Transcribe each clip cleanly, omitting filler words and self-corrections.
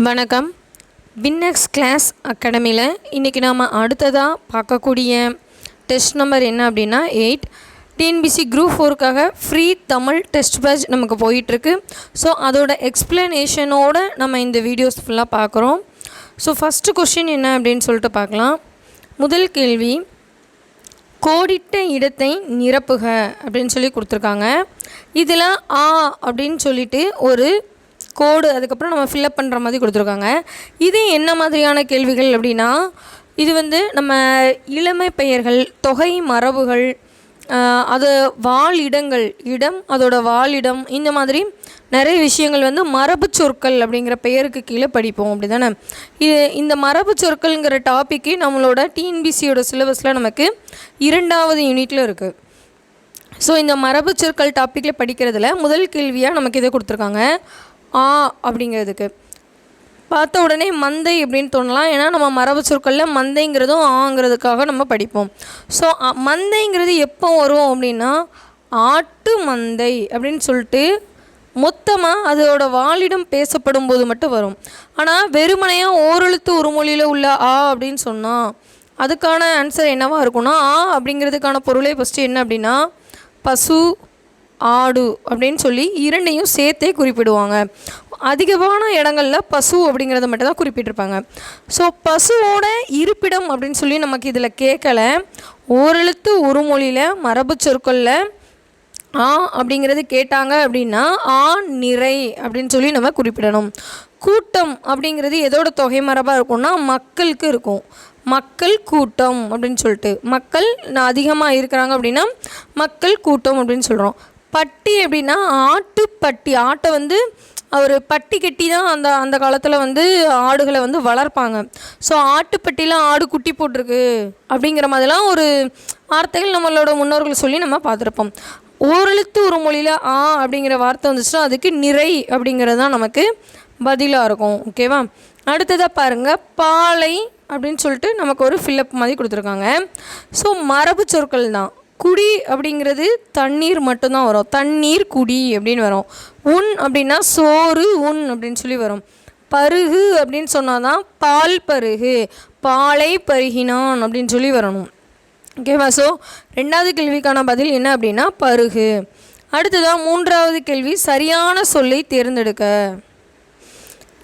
வணக்கம். வின்னெக்ஸ் கிளாஸ் அகாடமியில் இன்றைக்கி நாம் அடுத்ததாக பார்க்கக்கூடிய டெஸ்ட் நம்பர் என்ன அப்படின்னா 8 டிஎன்பிசி குரூப் 4க்காக ஃப்ரீ தமிழ் டெஸ்ட் பேட்ச் நமக்கு போயிட்டுருக்கு. ஸோ அதோட எக்ஸ்ப்ளனேஷனோடு நம்ம இந்த வீடியோஸ் ஃபுல்லாக பார்க்குறோம். ஸோ ஃபஸ்ட்டு கொஷின் என்ன அப்படின்னு சொல்லிட்டு பார்க்கலாம். முதல் கேள்வி, கோடிட்ட இடத்தை நிரப்புக அப்படின்னு சொல்லி கொடுத்துருக்காங்க. இதில் ஆ அப்படின்னு சொல்லிட்டு ஒரு கோடு அதுக்கப்புறம் நம்ம ஃபில்லப் பண்ணுற மாதிரி கொடுத்துருக்காங்க. இது என்ன மாதிரியான கேள்விகள் அப்படின்னா, இது நம்ம இளமை பெயர்கள், தொகை மரபுகள், அது வாழிடங்கள், இடம் அதோட வாழிடம், இந்த மாதிரி நிறைய விஷயங்கள் மரபு சொற்கள் அப்படிங்கிற பெயருக்கு கீழே படிப்போம். அப்படி தானே? இந்த மரபு சொற்கள்ங்கிற டாப்பிக்கு நம்மளோட டிஎன்பிசியோட சிலபஸில் நமக்கு 2வது யூனிட்டில் இருக்குது. ஸோ இந்த மரபு சொற்கள் டாப்பிக்கில் படிக்கிறதுல முதல் கேள்வியாக நமக்கு இதை கொடுத்துருக்காங்க. ஆ அப்படிங்கிறதுக்கு பார்த்த உடனே மந்தை அப்படின்னு தோணலாம். ஏன்னா நம்ம மரபு சொற்களில் மந்தைங்கிறதும் ஆங்கிறதுக்காக நம்ம படிப்போம். ஸோ மந்தைங்கிறது எப்போ வரும் அப்படின்னா, ஆட்டு மந்தை அப்படின்னு சொல்லிட்டு மொத்தமாக அதோட வாழிடம் பேசப்படும் போது மட்டும் வரும். ஆனால் வெறுமனையாக ஓரெழுத்து ஒரு மொழியில் உள்ள ஆ அப்படின்னு சொன்னால் அதுக்கான ஆன்சர் என்னவாக இருக்கும்னா, ஆ அப்படிங்கிறதுக்கான பொருளே ஃபஸ்ட்டு என்ன அப்படின்னா பசு, ஆடு அப்படின்னு சொல்லி இரண்டையும் சேர்த்தே குறிப்பிடுவாங்க. அதிகமான இடங்களில் பசு அப்படிங்கிறத மட்டும் தான் குறிப்பிட்டிருப்பாங்க. ஸோ பசுவோட இருப்பிடம் அப்படின்னு சொல்லி நமக்கு இதில் கேட்கல. ஓரெழுத்து ஒரு மொழியில் மரபு சொற்களில் ஆ அப்படிங்கிறது கேட்டாங்க அப்படின்னா ஆ நிறை அப்படின்னு சொல்லி நம்ம குறிப்பிடணும். கூட்டம் அப்படிங்கிறது எதோட தொகை மரபாக இருக்கும்னா மக்களுக்கு இருக்கும். மக்கள் கூட்டம் அப்படின்னு சொல்லிட்டு, மக்கள் அதிகமாக இருக்கிறாங்க அப்படின்னா மக்கள் கூட்டம் அப்படின்னு சொல்கிறோம். பட்டி அப்படின்னா ஆட்டுப்பட்டி, ஆட்டை ஒரு பட்டி கட்டி தான் அந்த காலத்தில் ஆடுகளை வளர்ப்பாங்க. ஸோ ஆட்டுப்பட்டியில் ஆடு குட்டி போட்டிருக்கு அப்படிங்கிற மாதிரிலாம் ஒரு வார்த்தைகள் நம்மளோட முன்னோர்கள் சொல்லி நம்ம பார்த்துருப்போம். ஓரெழுத்து ஒரு மொழியில் ஆ அப்படிங்கிற வார்த்தை வந்துச்சுன்னா அதுக்கு நிறை அப்படிங்கிறது தான் நமக்கு பதிலாக இருக்கும். ஓகேவா? அடுத்ததாக பாருங்கள், பாலை அப்படின்னு சொல்லிட்டு நமக்கு ஒரு ஃபில்லப் மாதிரி கொடுத்துருக்காங்க. ஸோ மரபு சொற்கள் தான். குடி அப்படிங்கிறது தண்ணீர் மட்டும்தான் வரும். தண்ணீர் குடி அப்படின்னு வரும். உண் அப்படின்னா சோறு உண் அப்படின்னு சொல்லி வரும். பருகு அப்படின்னு சொன்னால் தான் பால் பருகு, பாலை பருகினான் அப்படின்னு சொல்லி வரணும். ஓகேவா? ஸோ 2வது கேள்விக்கான பதில் என்ன அப்படின்னா பருகு. அடுத்ததான் 3வது கேள்வி, சரியான சொல்லை தேர்ந்தெடுக்க.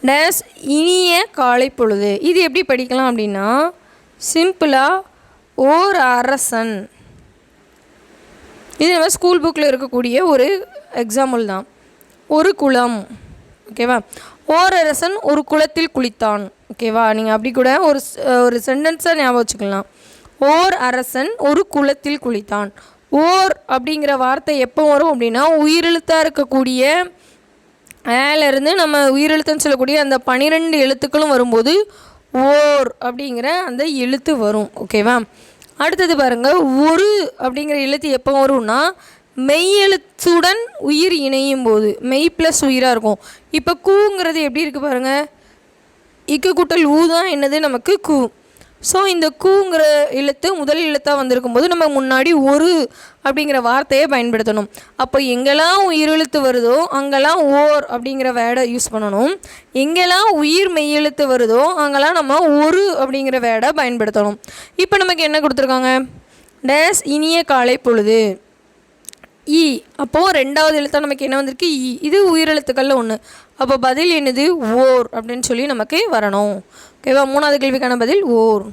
டேஸ் இனிய காலை பொழுது. இது எப்படி படிக்கலாம் அப்படின்னா, சிம்பிளாக ஓர் அரசன், இது நம்ம ஸ்கூல் புக்கில் இருக்கக்கூடிய ஒரு எக்ஸாம்பிள் தான். ஒரு குளம். ஓகேவா? ஓர் அரசன் ஒரு குளத்தில் குளித்தான். ஓகேவா? நீங்கள் அப்படி கூட ஒரு சென்டென்ஸாக ஞாபகம் வச்சுக்கலாம். ஓர் அரசன் ஒரு குளத்தில் குளித்தான். ஓர் அப்படிங்கிற வார்த்தை எப்போ வரும் அப்படின்னா, உயிரெழுத்தாக இருக்கக்கூடிய ஏலேருந்து நம்ம உயிரெழுத்துன்னு சொல்லக்கூடிய அந்த 12 எழுத்துக்களும் வரும்போது ஓர் அப்படிங்கிற அந்த எழுத்து வரும். ஓகேவா? அடுத்தது பாருங்கள், ஒரு அப்படிங்கிற எழுத்து எப்போ வரும்னா மெய் எழுத்துடன் உயிர் இணையும் போது, மெய் ப்ளஸ் உயிராக இருக்கும். இப்போ கூங்கிறது எப்படி இருக்குது பாருங்கள், இக்கு கூட்டல் ஊ தான் என்னது நமக்கு கூ. ஸோ இந்த கூங்கிற எழுத்து முதல் எழுத்தாக வந்திருக்கும் போது நம்ம முன்னாடி ஒரு அப்படிங்கிற வார்த்தையை பயன்படுத்தணும். அப்போ எங்கெல்லாம் உயிரெழுத்து வருதோ அங்கெல்லாம் ஓர் அப்படிங்கிற வேர்டை யூஸ் பண்ணணும். எங்கெல்லாம் உயிர் மெய்யெழுத்து வருதோ அங்கெல்லாம் நம்ம ஒரு அப்படிங்கிற வேர்டை பயன்படுத்தணும். இப்போ நமக்கு என்ன கொடுத்துருக்காங்க, டேஸ் இனிய காலை பொழுது, இ. அப்போது 2வது எழுத்தாக நமக்கு என்ன வந்திருக்கு, இ. இது உயிரெழுத்துக்களில் ஒன்று. அப்போ பதில் என்னது, ஓர் அப்படின்னு சொல்லி நமக்கு வரணும். ஓகேவா? 3வது கேள்விக்கான பதில் ஓர்.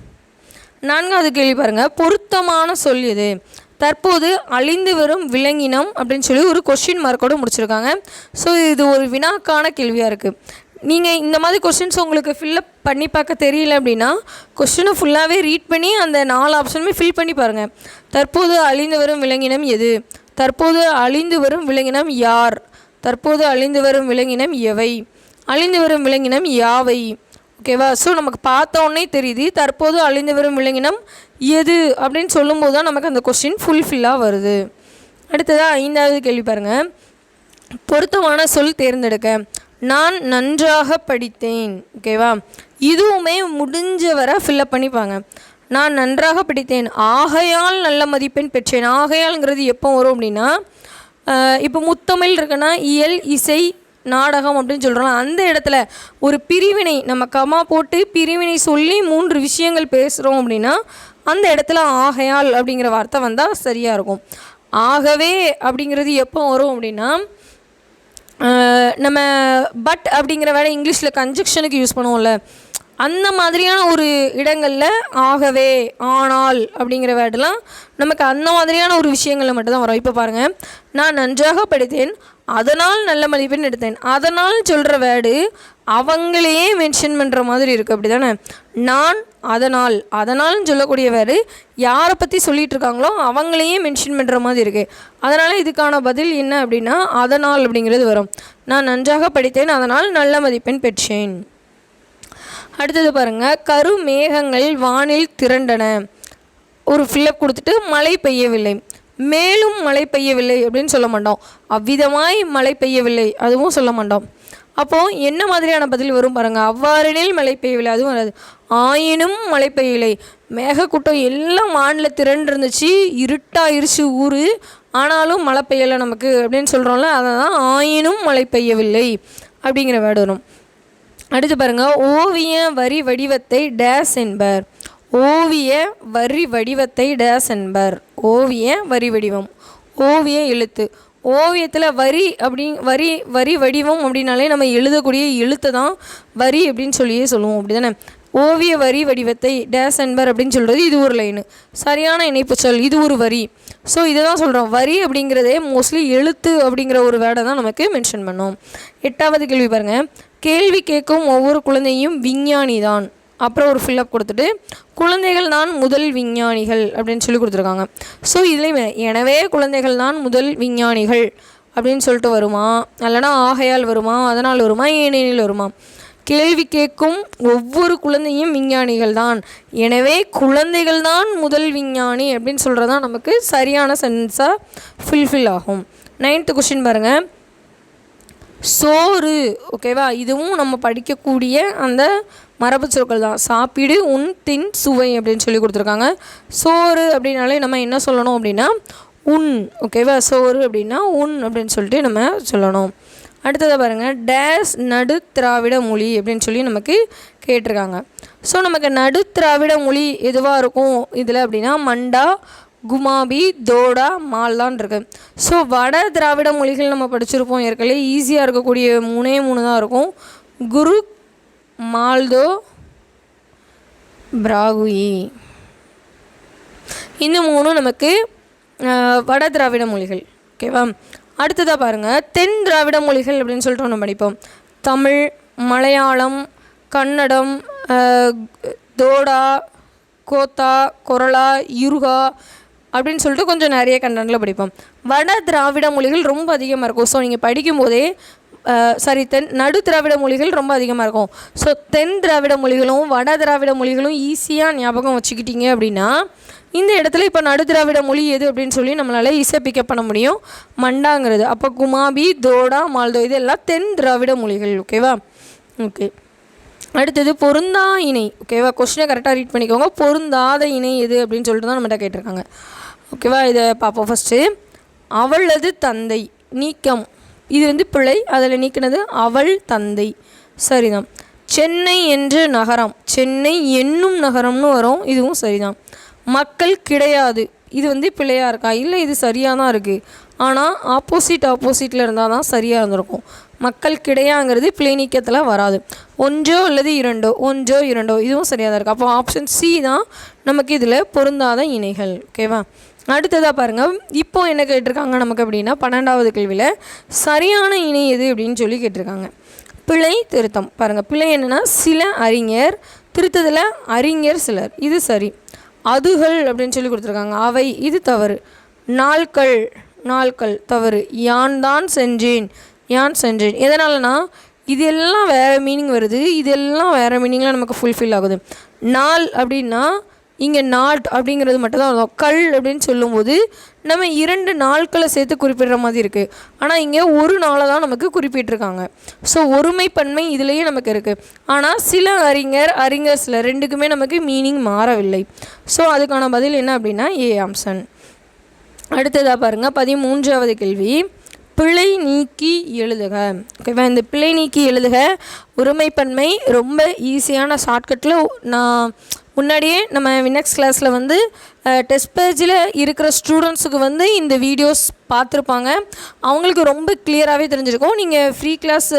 4வது கேள்வி பாருங்கள், பொருத்தமான சொல் எது. தற்போது அழிந்து வரும் விலங்கினம் அப்படின்னு சொல்லி ஒரு கொஸ்டின் மார்க்கோடு முடிச்சிருக்காங்க. ஸோ இது ஒரு வினாக்கான கேள்வியாக இருக்குது. நீங்கள் இந்த மாதிரி கொஸ்டின்ஸ் உங்களுக்கு ஃபில்லப் பண்ணி பார்க்க தெரியல அப்படின்னா கொஸ்டினை ஃபுல்லாகவே ரீட் பண்ணி அந்த 4 ஆப்ஷனுமே ஃபில் பண்ணி பாருங்கள். தற்போது அழிந்து வரும் விலங்கினம் எது, தற்போது அழிந்து வரும் விலங்கினம் யார், தற்போது அழிந்து வரும் விலங்கினம் எவை, அழிந்து வரும் விலங்கினம் யாவை. ஓகேவா? ஸோ நமக்கு பார்த்தோன்னே தெரியுது தற்போது அழிந்து வரும் விலங்கினம் எது அப்படின்னு சொல்லும்போது தான் நமக்கு அந்த கொஸ்டின் ஃபுல்ஃபில்லாக வருது. அடுத்ததாக 5வது கேள்வி பாருங்கள், பொருத்தமான சொல் தேர்ந்தெடுக்க. நான் நன்றாக படித்தேன். ஓகேவா? இதுவுமே முடிஞ்ச வரை ஃபில்லப் பண்ணிப்பாங்க. நான் நன்றாக படித்தேன், ஆகையால் நல்ல மதிப்பெண் பெற்றேன். ஆகையால்ங்கிறது எப்போ வரும் அப்படின்னா, இப்போ முத்தமிழ் இருக்குன்னா இயல், இசை, நாடகம் அப்படின்னு சொல்கிறோம். அந்த இடத்துல ஒரு பிரிவினை நம்ம கமா போட்டு பிரிவினை சொல்லி 3 விஷயங்கள் பேசுகிறோம் அப்படின்னா அந்த இடத்துல ஆகையால் அப்படிங்கிற வார்த்தை வந்தால் சரியாக இருக்கும். ஆகவே அப்படிங்கிறது எப்போ வரும் அப்படின்னா நம்ம பட் அப்படிங்கிற வேலை இங்கிலீஷில் கன்ஜக்ஷனுக்கு யூஸ் பண்ணுவோம்ல, அந்த மாதிரியான ஒரு இடங்களில் ஆகவே ஆனால் அப்படிங்கிற வேர்டெலாம் நமக்கு அந்த மாதிரியான ஒரு விஷயங்களில் மட்டும்தான் வரும். இப்போ பாருங்கள், நான் நன்றாக படித்தேன் அதனால் நல்ல மதிப்பெண் எடுத்தேன். அதனால் சொல்கிற வேர்டு அவங்களையே மென்ஷன் பண்ணுற மாதிரி இருக்குது, அப்படி தானே? நான் அதனால் அதனால்னு சொல்லக்கூடிய வேர்டு யாரை பற்றி சொல்லிகிட்டு இருக்காங்களோ அவங்களையே மென்ஷன் பண்ணுற மாதிரி இருக்குது. அதனால் இதுக்கான பதில் என்ன அப்படின்னா அதனால் அப்படிங்கிறது வரும். நான் நன்றாக படித்தேன் அதனால் நல்ல மதிப்பெண் பெற்றேன். அடுத்தது பாருங்கள், கரு மேகங்கள் வானில் திரண்டன. ஒரு ஃபில்லப் கொடுத்துட்டு மழை பெய்யவில்லை, மேலும் மழை பெய்யவில்லை அப்படின்னு சொல்ல மாட்டோம். அவ்விதமாய் மழை பெய்யவில்லை அதுவும் சொல்ல மாட்டோம். அப்போது என்ன மாதிரியான பதில் வரும் பாருங்கள். அவ்வாறெனில் மழை பெய்யவில்லை அதுவும் வராது. ஆயினும் மழை பெய்யவில்லை, மேகக்கூட்டம் எல்லாம் வானில் திரண்டு இருந்துச்சு, இருட்டாயிருச்சு ஊர், ஆனாலும் மழை பெய்யலை நமக்கு அப்படின்னு சொல்கிறோம்ல, அதை தான் ஆயினும் மழை பெய்யவில்லை அப்படிங்கிற வேர்டு வரும். அடுத்து பாருங்கள், ஓவிய வரி வடிவத்தை டேஸ் என்பர். ஓவிய வரி வடிவத்தை டேஸ் என்பர். ஓவிய வரி வடிவம், ஓவிய எழுத்து. ஓவியத்தில் வரி வரி வரி வடிவம் அப்படின்னாலே நம்ம எழுதக்கூடிய எழுத்தை தான் வரி அப்படின்னு சொல்லுவோம், அப்படி தானே? ஓவிய வரி வடிவத்தை டேஸ் என்பர் அப்படின்னு சொல்கிறது இது ஒரு லைனு, சரியான இணைப்பு சொல், இது ஒரு வரி. ஸோ இதை தான் சொல்கிறோம். வரி அப்படிங்கிறதே மோஸ்ட்லி எழுத்து அப்படிங்கிற ஒரு வேர்டை தான் நமக்கு மென்ஷன் பண்ணோம். 8வது கேள்வி பாருங்கள், கேள்வி கேட்கும் ஒவ்வொரு குழந்தையும் விஞ்ஞானி தான். அப்புறம் ஒரு ஃபில்லப் கொடுத்துட்டு குழந்தைகள் தான் முதல் விஞ்ஞானிகள் அப்படின்னு சொல்லி கொடுத்துருக்காங்க. ஸோ இதுலேயுமே எனவே குழந்தைகள் தான் முதல் விஞ்ஞானிகள் அப்படின்னு சொல்லிட்டு வருமா, இல்லைனா ஆகையால் வருமா, அதனால் வருமா, ஏனெனில் வருமா? கேள்வி கேட்கும் ஒவ்வொரு குழந்தையும் விஞ்ஞானிகள் தான், எனவே குழந்தைகள் தான் முதல் விஞ்ஞானி அப்படின்னு சொல்கிறது தான் நமக்கு சரியான சென்டென்ஸாக ஃபுல்ஃபில் ஆகும். 9th கொஸ்டின் பாருங்கள், சோறு. ஓகேவா, இதுவும் நம்ம படிக்கக்கூடிய அந்த மரபு சொற்கள் தான். சாப்பிடு, உன், தின், சுவை அப்படின்னு சொல்லி கொடுத்துருக்காங்க. சோறு அப்படின்னாலே நம்ம என்ன சொல்லணும் அப்படின்னா உன். ஓகேவா, சோறு அப்படின்னா உன் அப்படின்னு சொல்லிட்டு நம்ம சொல்லணும். அடுத்ததாக பாருங்கள், டேஸ் நடு திராவிட மொழி அப்படின்னு சொல்லி நமக்கு கேட்டிருக்காங்க. ஸோ நமக்கு நடு திராவிட மொழி எதுவாக இருக்கும் இதில் அப்படின்னா மண்டா, குமாபி, தோடா, மால்தான் இருக்குது. ஸோ வட திராவிட மொழிகள் நம்ம படிச்சிருப்போம் ஏற்கனவே, ஈஸியாக இருக்கக்கூடிய 3 தான் இருக்கும். குரு, மால்தோ, பிராகுயி, இந்த 3 நமக்கு வட திராவிட மொழிகள். ஓகேவா, அடுத்ததாக பாருங்கள், தென் திராவிட மொழிகள் அப்படின்னு சொல்லிட்டு ஒன்று படிப்போம். தமிழ், மலையாளம், கன்னடம், தோடா, கோத்தா, கொரலா, யுருகா அப்படின்னு சொல்லிட்டு கொஞ்சம் நிறைய கண்டனில் படிப்போம். வட திராவிட மொழிகள் ரொம்ப அதிகமாக இருக்கும். ஸோ நீங்கள் படிக்கும்போதே நடு திராவிட மொழிகள் ரொம்ப அதிகமாக இருக்கும். ஸோ தென் திராவிட மொழிகளும் வட திராவிட மொழிகளும் ஈஸியாக ஞாபகம் வச்சுக்கிட்டீங்க அப்படின்னா இந்த இடத்துல இப்போ நடு திராவிட மொழி எது அப்படின்னு சொல்லி நம்மளால் ஈஸியாக பிக்கப் பண்ண முடியும். மண்டாங்கிறது. அப்போ குமாபி, தோடா, மால்தோ இதெல்லாம் தென் திராவிட மொழிகள். ஓகேவா, ஓகே. அடுத்தது பொருந்தா இணை. ஓகேவா, கொஸ்டினை கரெக்டாக ரீட் பண்ணிக்கோங்க. பொருந்தாத இணை எது அப்படின்னு சொல்லிட்டு தான் நம்மகிட்ட கேட்டிருக்காங்க. ஓகேவா, இதை பார்ப்போம். ஃபஸ்ட்டு அவளது தந்தை நீக்கம், இது பிழை, அதில் நீக்கினது அவள் தந்தை, சரிதான். சென்னை என்று நகரம், சென்னை என்னும் நகரம்னு வரும், இதுவும் சரிதான். மக்கள் கிடையாது, இது பிழையாக இருக்கா? இல்லை, இது சரியாக தான் இருக்குது. ஆனால் ஆப்போசிட்டில் இருந்தால் தான் சரியாக இருந்திருக்கும். மக்கள் கிடையாங்கிறது பிழை நீக்கத்தில் வராது. ஒன்றோ அல்லது இரண்டோ, ஒன்றோ இரண்டோ, இதுவும் சரியாக தான் இருக்குது. அப்போ ஆப்ஷன் சி தான் நமக்கு இதில் பொருந்தாத இணைகள். ஓகேவா, அடுத்ததாக பாருங்கள், இப்போது என்ன கேட்டிருக்காங்க நமக்கு அப்படின்னா 12வது கேள்வியில் சரியான இணை எது அப்படின்னு சொல்லி கேட்டிருக்காங்க. பிழை திருத்தம். பாருங்கள், பிழை என்னென்னா சில அறிஞர், திருத்தத்தில் அறிஞர் சிலர், இது சரி. அதுகள் அப்படின்னு சொல்லி கொடுத்துருக்காங்க, அவை, இது தவறு. நாட்கள் தவறு. யான் தான் சென்றேன், யான் சென்றேன். எதனாலனா இதெல்லாம் வேறு மீனிங் வருது, இதெல்லாம் வேறு மீனிங்கில் நமக்கு ஃபுல்ஃபில் ஆகுது. நாள் அப்படின்னா இங்கே நாட் அப்படிங்கிறது மட்டும்தான் வரும். கல் அப்படின்னு சொல்லும்போது நம்ம 2 நாட்களை சேர்த்து குறிப்பிடுற மாதிரி இருக்குது. ஆனால் இங்கே ஒரு நாளை தான் நமக்கு குறிப்பிட்டிருக்காங்க. ஸோ ஒருமைப்பன்மை இதுலேயே நமக்கு இருக்குது. ஆனால் சில அறிஞர் சிலர் ரெண்டுக்குமே நமக்கு மீனிங் மாறவில்லை. ஸோ அதுக்கான பதில் என்ன அப்படின்னா ஏ ஆப்ஷன். அடுத்ததாக பாருங்கள் 13வது கேள்வி, பிழை நீக்கி எழுதுக. ஓகேவா, இந்த பிழை நீக்கி எழுதுக ஒருமைப்பன்மை ரொம்ப ஈஸியான ஷார்ட்கட்டில் நான் முன்னாடியே நம்ம வின்னெக்ஸ் கிளாஸில் வந்து டெஸ்ட் பேஜில் இருக்கிற ஸ்டூடெண்ட்ஸுக்கு வந்து இந்த வீடியோஸ் பார்த்துருப்பாங்க. அவங்களுக்கு ரொம்ப கிளியராகவே தெரிஞ்சிருக்கும். நீங்கள் ஃப்ரீ கிளாஸ்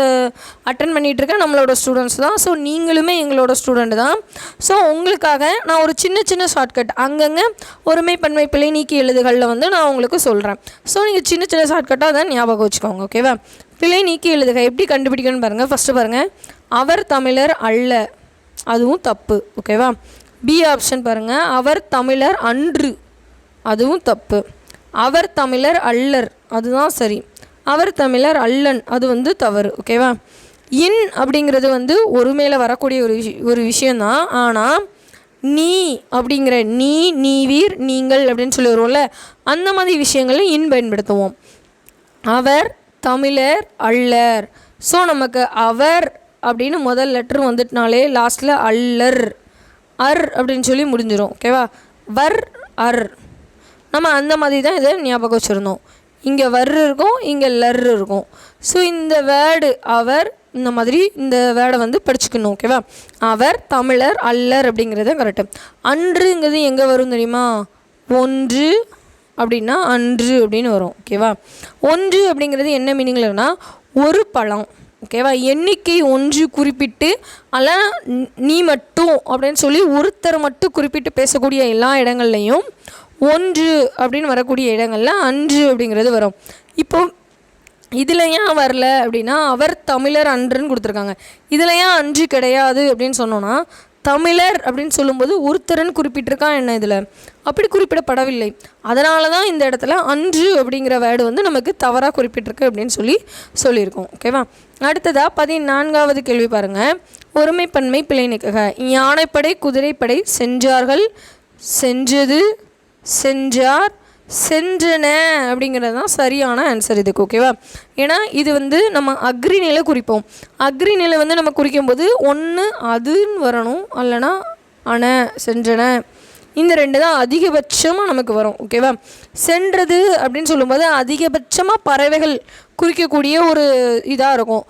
அட்டன் பண்ணிகிட்ருக்க நம்மளோட ஸ்டூடெண்ட்ஸ் தான். ஸோ நீங்களுமே எங்களோட ஸ்டூடெண்ட் தான். ஸோ உங்களுக்காக நான் ஒரு சின்ன ஷார்ட்கட் அங்கங்கே ஒருமைப்பன்மை பிழை நீக்கி எழுதுகளில் வந்து நான் உங்களுக்கு சொல்கிறேன். ஸோ நீங்கள் சின்ன ஷார்ட்கட்டாக அதை ஞாபகம் வச்சுக்கோங்க. ஓகேவா, பிழை நீக்கி எழுதுக எப்படி கண்டுபிடிக்கணும்னு பாருங்கள். ஃபஸ்ட்டு பாருங்கள், அவர் தமிழர் அல்ல, அதுவும் தப்பு. ஓகேவா, பி ஆப்ஷன் பாருங்கள், அவர் தமிழர் அன்று, அதுவும் தப்பு. அவர் தமிழர் அல்லர், அதுதான் சரி. அவர் தமிழர் அல்லன், அது வந்து தவறு. ஓகேவா, இன் அப்படிங்கிறது வந்து ஒரு மேலே வரக்கூடிய ஒரு விஷயந்தான். ஆனால் நீ அப்படிங்கிற நீவீர் நீங்கள் அப்படின்னு சொல்லி வருவோம்ல, அந்த மாதிரி விஷயங்களும் இன் பயன்படுத்துவோம். அவர் தமிழர் அல்லர். ஸோ நமக்கு அவர் அப்படின்னு முதல் லெட்ரு வந்துட்டுனாலே லாஸ்ட்டில் அல்லர் அர் அப்படின்னு சொல்லி முடிஞ்சிடும். ஓகேவா, வர் அர், நம்ம அந்த மாதிரி தான் இதை ஞாபகம் வச்சுருந்தோம். இங்கே வர் இருக்கும், இங்கே லர் இருக்கும். ஸோ இந்த வேர்டு அவர், இந்த மாதிரி இந்த வேர்டை வந்து படிச்சுக்கணும். ஓகேவா, அவர் தமிழர் அல்லர் அப்படிங்கிறது கரெக்டு. அன்றுங்கிறது எங்கே வரும் தெரியுமா, ஒன்று அப்படின்னா அன்று அப்படின்னு வரும். ஓகேவா, ஒன்று அப்படிங்கிறது என்ன மீனிங்கில் இருக்குன்னா ஒரு பழம். ஓகேவா, எண்ணிக்கை ஒன்று குறிப்பிட்டு அல்ல நீ மட்டும் அப்படின்னு சொல்லி ஒருத்தர் மட்டும் குறிப்பிட்டு பேசக்கூடிய எல்லா இடங்கள்லையும் ஒன்று அப்படின்னு வரக்கூடிய இடங்களில் அன்று அப்படிங்கிறது வரும். இப்போது இதில் ஏன் வரல அப்படின்னா அவர் தமிழர் அன்றுன்னு கொடுத்துருக்காங்க. இதில் ஏன் அன்று கிடையாது அப்படின்னு சொன்னோன்னா, தமிழர் அப்படின்னு சொல்லும்போது ஒருத்தரன் குறிப்பிட்டிருக்கான், என்ன இதில் அப்படி குறிப்பிடப்படவில்லை. அதனால தான் இந்த இடத்துல அன்று அப்படிங்கிற வேர்டு வந்து நமக்கு தவறாக குறிப்பிட்டிருக்கு அப்படின்னு சொல்லியிருக்கோம். ஓகேவா, அடுத்ததாக 14வது கேள்வி பாருங்கள். ஒருமைப்பன்மை பிழை நீக்குக. யானைப்படை குதிரைப்படை சென்றார்கள், சென்றது, சென்றார், சென்றன அப்படிங்கிறது தான் சரியான ஆன்சர் இதுக்கு. ஓகேவா, ஏன்னா இது வந்து நம்ம அக்ரிநிலை குறிப்போம். அக்ரிநிலை வந்து நம்ம குறிக்கும்போது ஒன்று அதுன்னு வரணும், அல்லனா அன சென்றன, இந்த ரெண்டு தான் அதிகபட்சமாக நமக்கு வரும். ஓகேவா, சென்றது அப்படின்னு சொல்லும்போது அதிகபட்சமாக பறவைகள் குறிக்கக்கூடிய ஒரு இதாக இருக்கும்.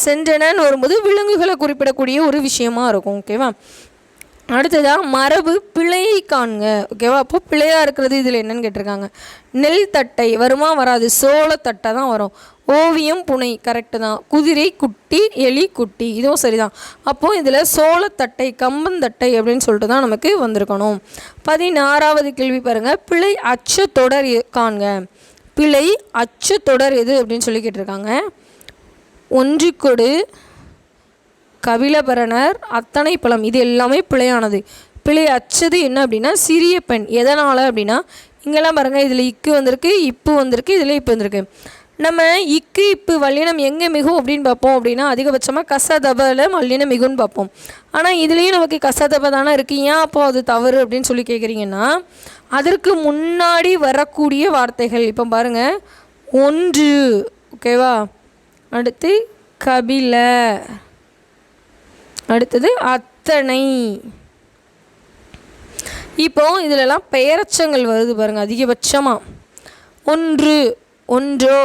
சென்றனன்னு வரும்போது விலங்குகளை குறிப்பிடக்கூடிய ஒரு விஷயமா இருக்கும். ஓகேவா, அடுத்ததாக மரபு பிழையை காண்க. ஓகேவா, அப்போ பிழையாக இருக்கிறது இதில் என்னன்னு கேட்டிருக்காங்க. நெல் தட்டை வருமா, வராது, சோளத்தட்டை தான் வரும். ஓவியம் புனை, கரெக்டு தான். குதிரை குட்டி, எலி குட்டி, இதுவும் சரிதான். அப்போது இதில் சோளத்தட்டை கம்பந்தட்டை அப்படின்னு சொல்லிட்டு தான் நமக்கு வந்திருக்கணும். 16வது கேள்வி பாருங்கள். பிழை அச்சு தொடர் காண்க. பிழை அச்சு தொடர் எது அப்படின்னு சொல்லி கேட்டிருக்காங்க. ஒன்றுக்கொடு, கபிலபரணர், அத்தனை பழம், இது எல்லாமே பிழையானது. பிழை அச்சது என்ன அப்படின்னா சிறிய பெண். எதனால் அப்படின்னா இங்கெல்லாம் பாருங்கள், இதில் இக்கு வந்திருக்கு, இப்பு வந்திருக்கு, இதில் இப்போ வந்திருக்கு. நம்ம இக்கு இப்பு வல்லினம் எங்கே மிகும் அப்படின்னு பார்ப்போம். அப்படின்னா அதிகபட்சமாக கசதபல வல்லினம் மிகுன்னு பார்ப்போம். ஆனால் இதுலேயும் நமக்கு கசதப தானே இருக்குது. ஏன் அப்போ அது தவறு அப்படின்னு சொல்லி கேட்குறீங்கன்னா, அதற்கு முன்னாடி வரக்கூடிய வார்த்தைகள் இப்போ பாருங்கள், ஒன்று. ஓகேவா, அடுத்து கபில, அடுத்தது அத்தனை. இப்போ இதிலெல்லாம் பெயரச்சங்கள் வருது பாருங்கள் அதிகபட்சமாக. ஒன்று, ஒன்றோ,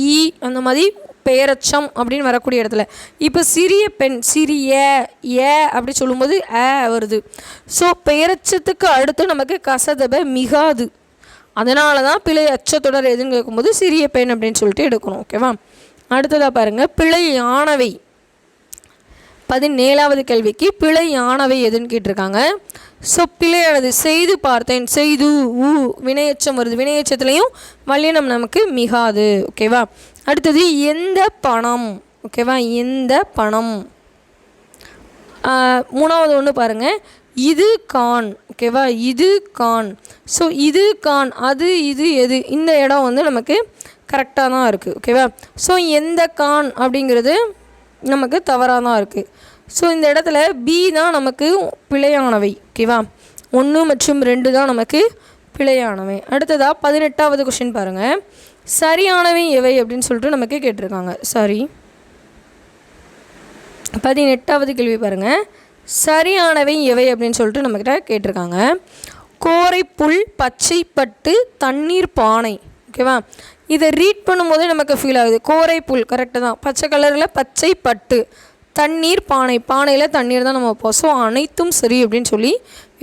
ஈ, அந்த மாதிரி பெயரச்சம் அப்படின்னு வரக்கூடிய இடத்துல இப்போ சிறிய பெண், சிறிய அப்படி சொல்லும்போது வருது. ஸோ பெயரச்சத்துக்கு அடுத்து நமக்கு கசதப மிகாது. அதனால தான் பிழை அச்சத்தொடர் எதுன்னு கேட்கும்போது சிறிய பெண் அப்படின்னு சொல்லிட்டு எடுக்கணும். ஓகேவா, அடுத்ததாக பாருங்கள். பிழையானவை. 17வது கேள்விக்கு பிழையானவை எதுன்னு கேட்டிருக்காங்க. ஸோ பிழையானது செய்து பார்த்தேன், செய்து வினையச்சம் வருது. வினையச்சத்துலேயும் வல்லினம் நமக்கு மிகாது. ஓகேவா, அடுத்தது எந்த பணம். ஓகேவா, எந்த பணம். 3வது ஒன்று பாருங்கள், இது கான். ஓகேவா, இது கான். ஸோ இது கான், அது இது எது, இந்த இடம் வந்து நமக்கு கரெக்டாக தான் இருக்குது. ஓகேவா, ஸோ எந்த கான் அப்படிங்கிறது நமக்கு தவறாக தான் இருக்குது. ஸோ இந்த இடத்துல பி தான் நமக்கு பிழையானவை. ஓகேவா, 1 மற்றும் 2 தான் நமக்கு பிழையானவை. அடுத்ததாக 18வது கொஷின் பாருங்கள். சரியானவை எவை அப்படின்னு சொல்லிட்டு நமக்கு கேட்டிருக்காங்க. சரி, 18வது கேள்வி பாருங்கள். சரியானவை எவை அப்படின்னு சொல்லிட்டு நம்மக்கிட்ட கேட்டிருக்காங்க. கோரைப்புல், பச்சைப்பட்டு, தண்ணீர் பானை. ஓகேவா, இதை ரீட் பண்ணும்போதே நமக்கு ஃபீல் ஆகுது. கோரை புல் கரெக்டு தான், பச்சை கலரில் பச்சை பட்டு, தண்ணீர் பானை, பானையில் தண்ணீர் தான் நம்ம வைப்போம். ஸோ அனைத்தும் சரி அப்படின்னு சொல்லி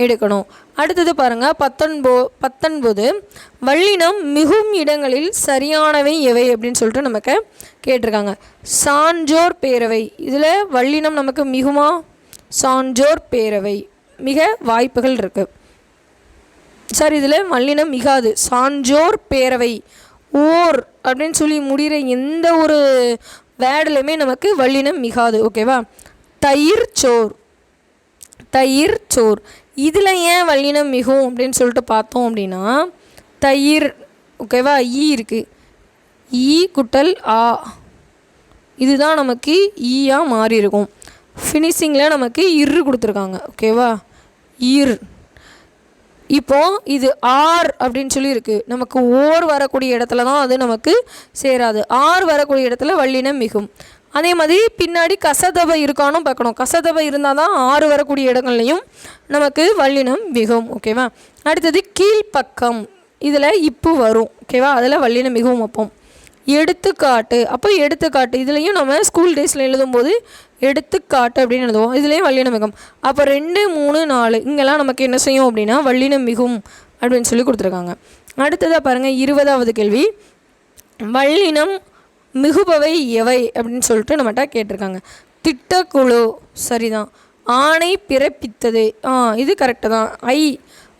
எடுக்கணும். அடுத்தது பாருங்கள் 19 வல்லினம் மிகும் இடங்களில் சரியானவை எவை அப்படின்னு சொல்லிட்டு நமக்கு கேட்டிருக்காங்க. சான்றோர் பேரவை, இதில் வல்லினம் நமக்கு மிகுமா? சான்றோர் பேரவை மிக வாய்ப்புகள் இருக்குது. சார் இதில் வல்லினம் மிகாது. சான்றோர் பேரவை, ஓர் அப்படின்னு சொல்லி முடிகிற எந்த ஒரு வேர்டுலையுமே நமக்கு வல்லினம் மிகாது. ஓகேவா? தயிர் சோர், தயிர் சோர், இதில் ஏன் வல்லினம் மிகும் அப்படின்னு சொல்லிட்டு பார்த்தோம் அப்படின்னா தயிர், ஓகேவா, ஈ இருக்குது, ஈ குட்டல் ஆ, இதுதான் நமக்கு ஈயாக மாறி இருக்கும். ஃபினிஷிங்கில் நமக்கு இரு கொடுத்துருக்காங்க. ஓகேவா? இர். இப்போது இது ஆர் அப்படின்னு சொல்லி இருக்குது. நமக்கு ஓர் வரக்கூடிய இடத்துல தான் அது நமக்கு சேராது. ஆர் வரக்கூடிய இடத்துல வல்லினம் மிகும். அதே மாதிரி பின்னாடி கசதபை இருக்கானு பார்க்கணும். கசதபை இருந்தால் தான் ஆறு வரக்கூடிய இடங்கள்லையும் நமக்கு வல்லினம் மிகும். ஓகேவா? அடுத்தது கீழ்ப்பக்கம், இதில் இப்பு வரும். ஓகேவா? அதில் வல்லினம் மிகவும் வைப்போம். எடுத்துக்காட்டு, அப்போ எடுத்துக்காட்டு இதுலேயும் நம்ம ஸ்கூல் டேஸில் எழுதும்போது எடுத்துக்காட்டு அப்படின்னு எழுதுவோம். இதுலேயும் வல்லினம் மிகும். அப்போ 2, 3, 4 இங்கெல்லாம் நமக்கு என்ன செய்யும் அப்படின்னா வல்லினம் மிகும் அப்படின்னு சொல்லி கொடுத்துருக்காங்க. அடுத்ததாக பாருங்கள் 20வது கேள்வி, வல்லினம் மிகுபவை எவை அப்படின்னு சொல்லிட்டு நம்மகிட்ட கேட்டிருக்காங்க. திட்டக்குழு சரிதான். ஆணை பிறப்பித்தது, இது கரெக்டு தான்.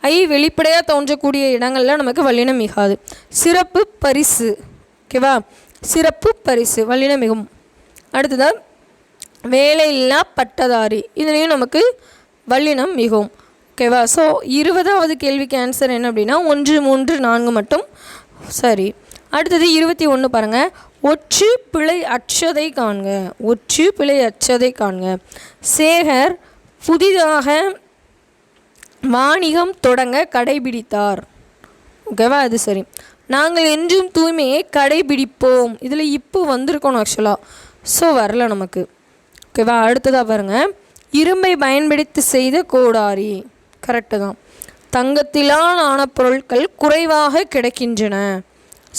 ஐ வெளிப்படையாக தோன்றக்கூடிய இடங்களில் நமக்கு வல்லினம் மிகாது. சிறப்பு பரிசு, ஓகேவா, சிறப்பு பரிசு வல்லினம் மிகும். அடுத்ததாக வேலையில்லா பட்டதாரி, இதுலேயும் நமக்கு வல்லினம் மிகும். ஓகேவா? ஸோ 20வது கேள்விக்கு ஆன்சர் என்ன அப்படின்னா 1, 3, 4 மட்டும் சரி. அடுத்தது 21 பாருங்கள். ஒற்று பிழை அற்றதை காண்க, ஒற்று பிழை அற்றதை காண்க. சேகர் புதிதாக வாணிகம் தொடங்க கடைபிடித்தார். ஓகேவா? அது சரி. நாங்கள் என்றும் தூய்மையை கடைபிடிப்போம், இதில் இப்போ வந்திருக்கணும் ஆக்சுவலாக, ஸோ வரல நமக்கு. ஓகேவா? அடுத்ததாக பாருங்கள். இரும்பை பயன்படுத்தி செய்த கோடாரி, கரெக்டு தான். தங்கத்திலான ஆன பொருட்கள் குறைவாக கிடைக்கின்றன,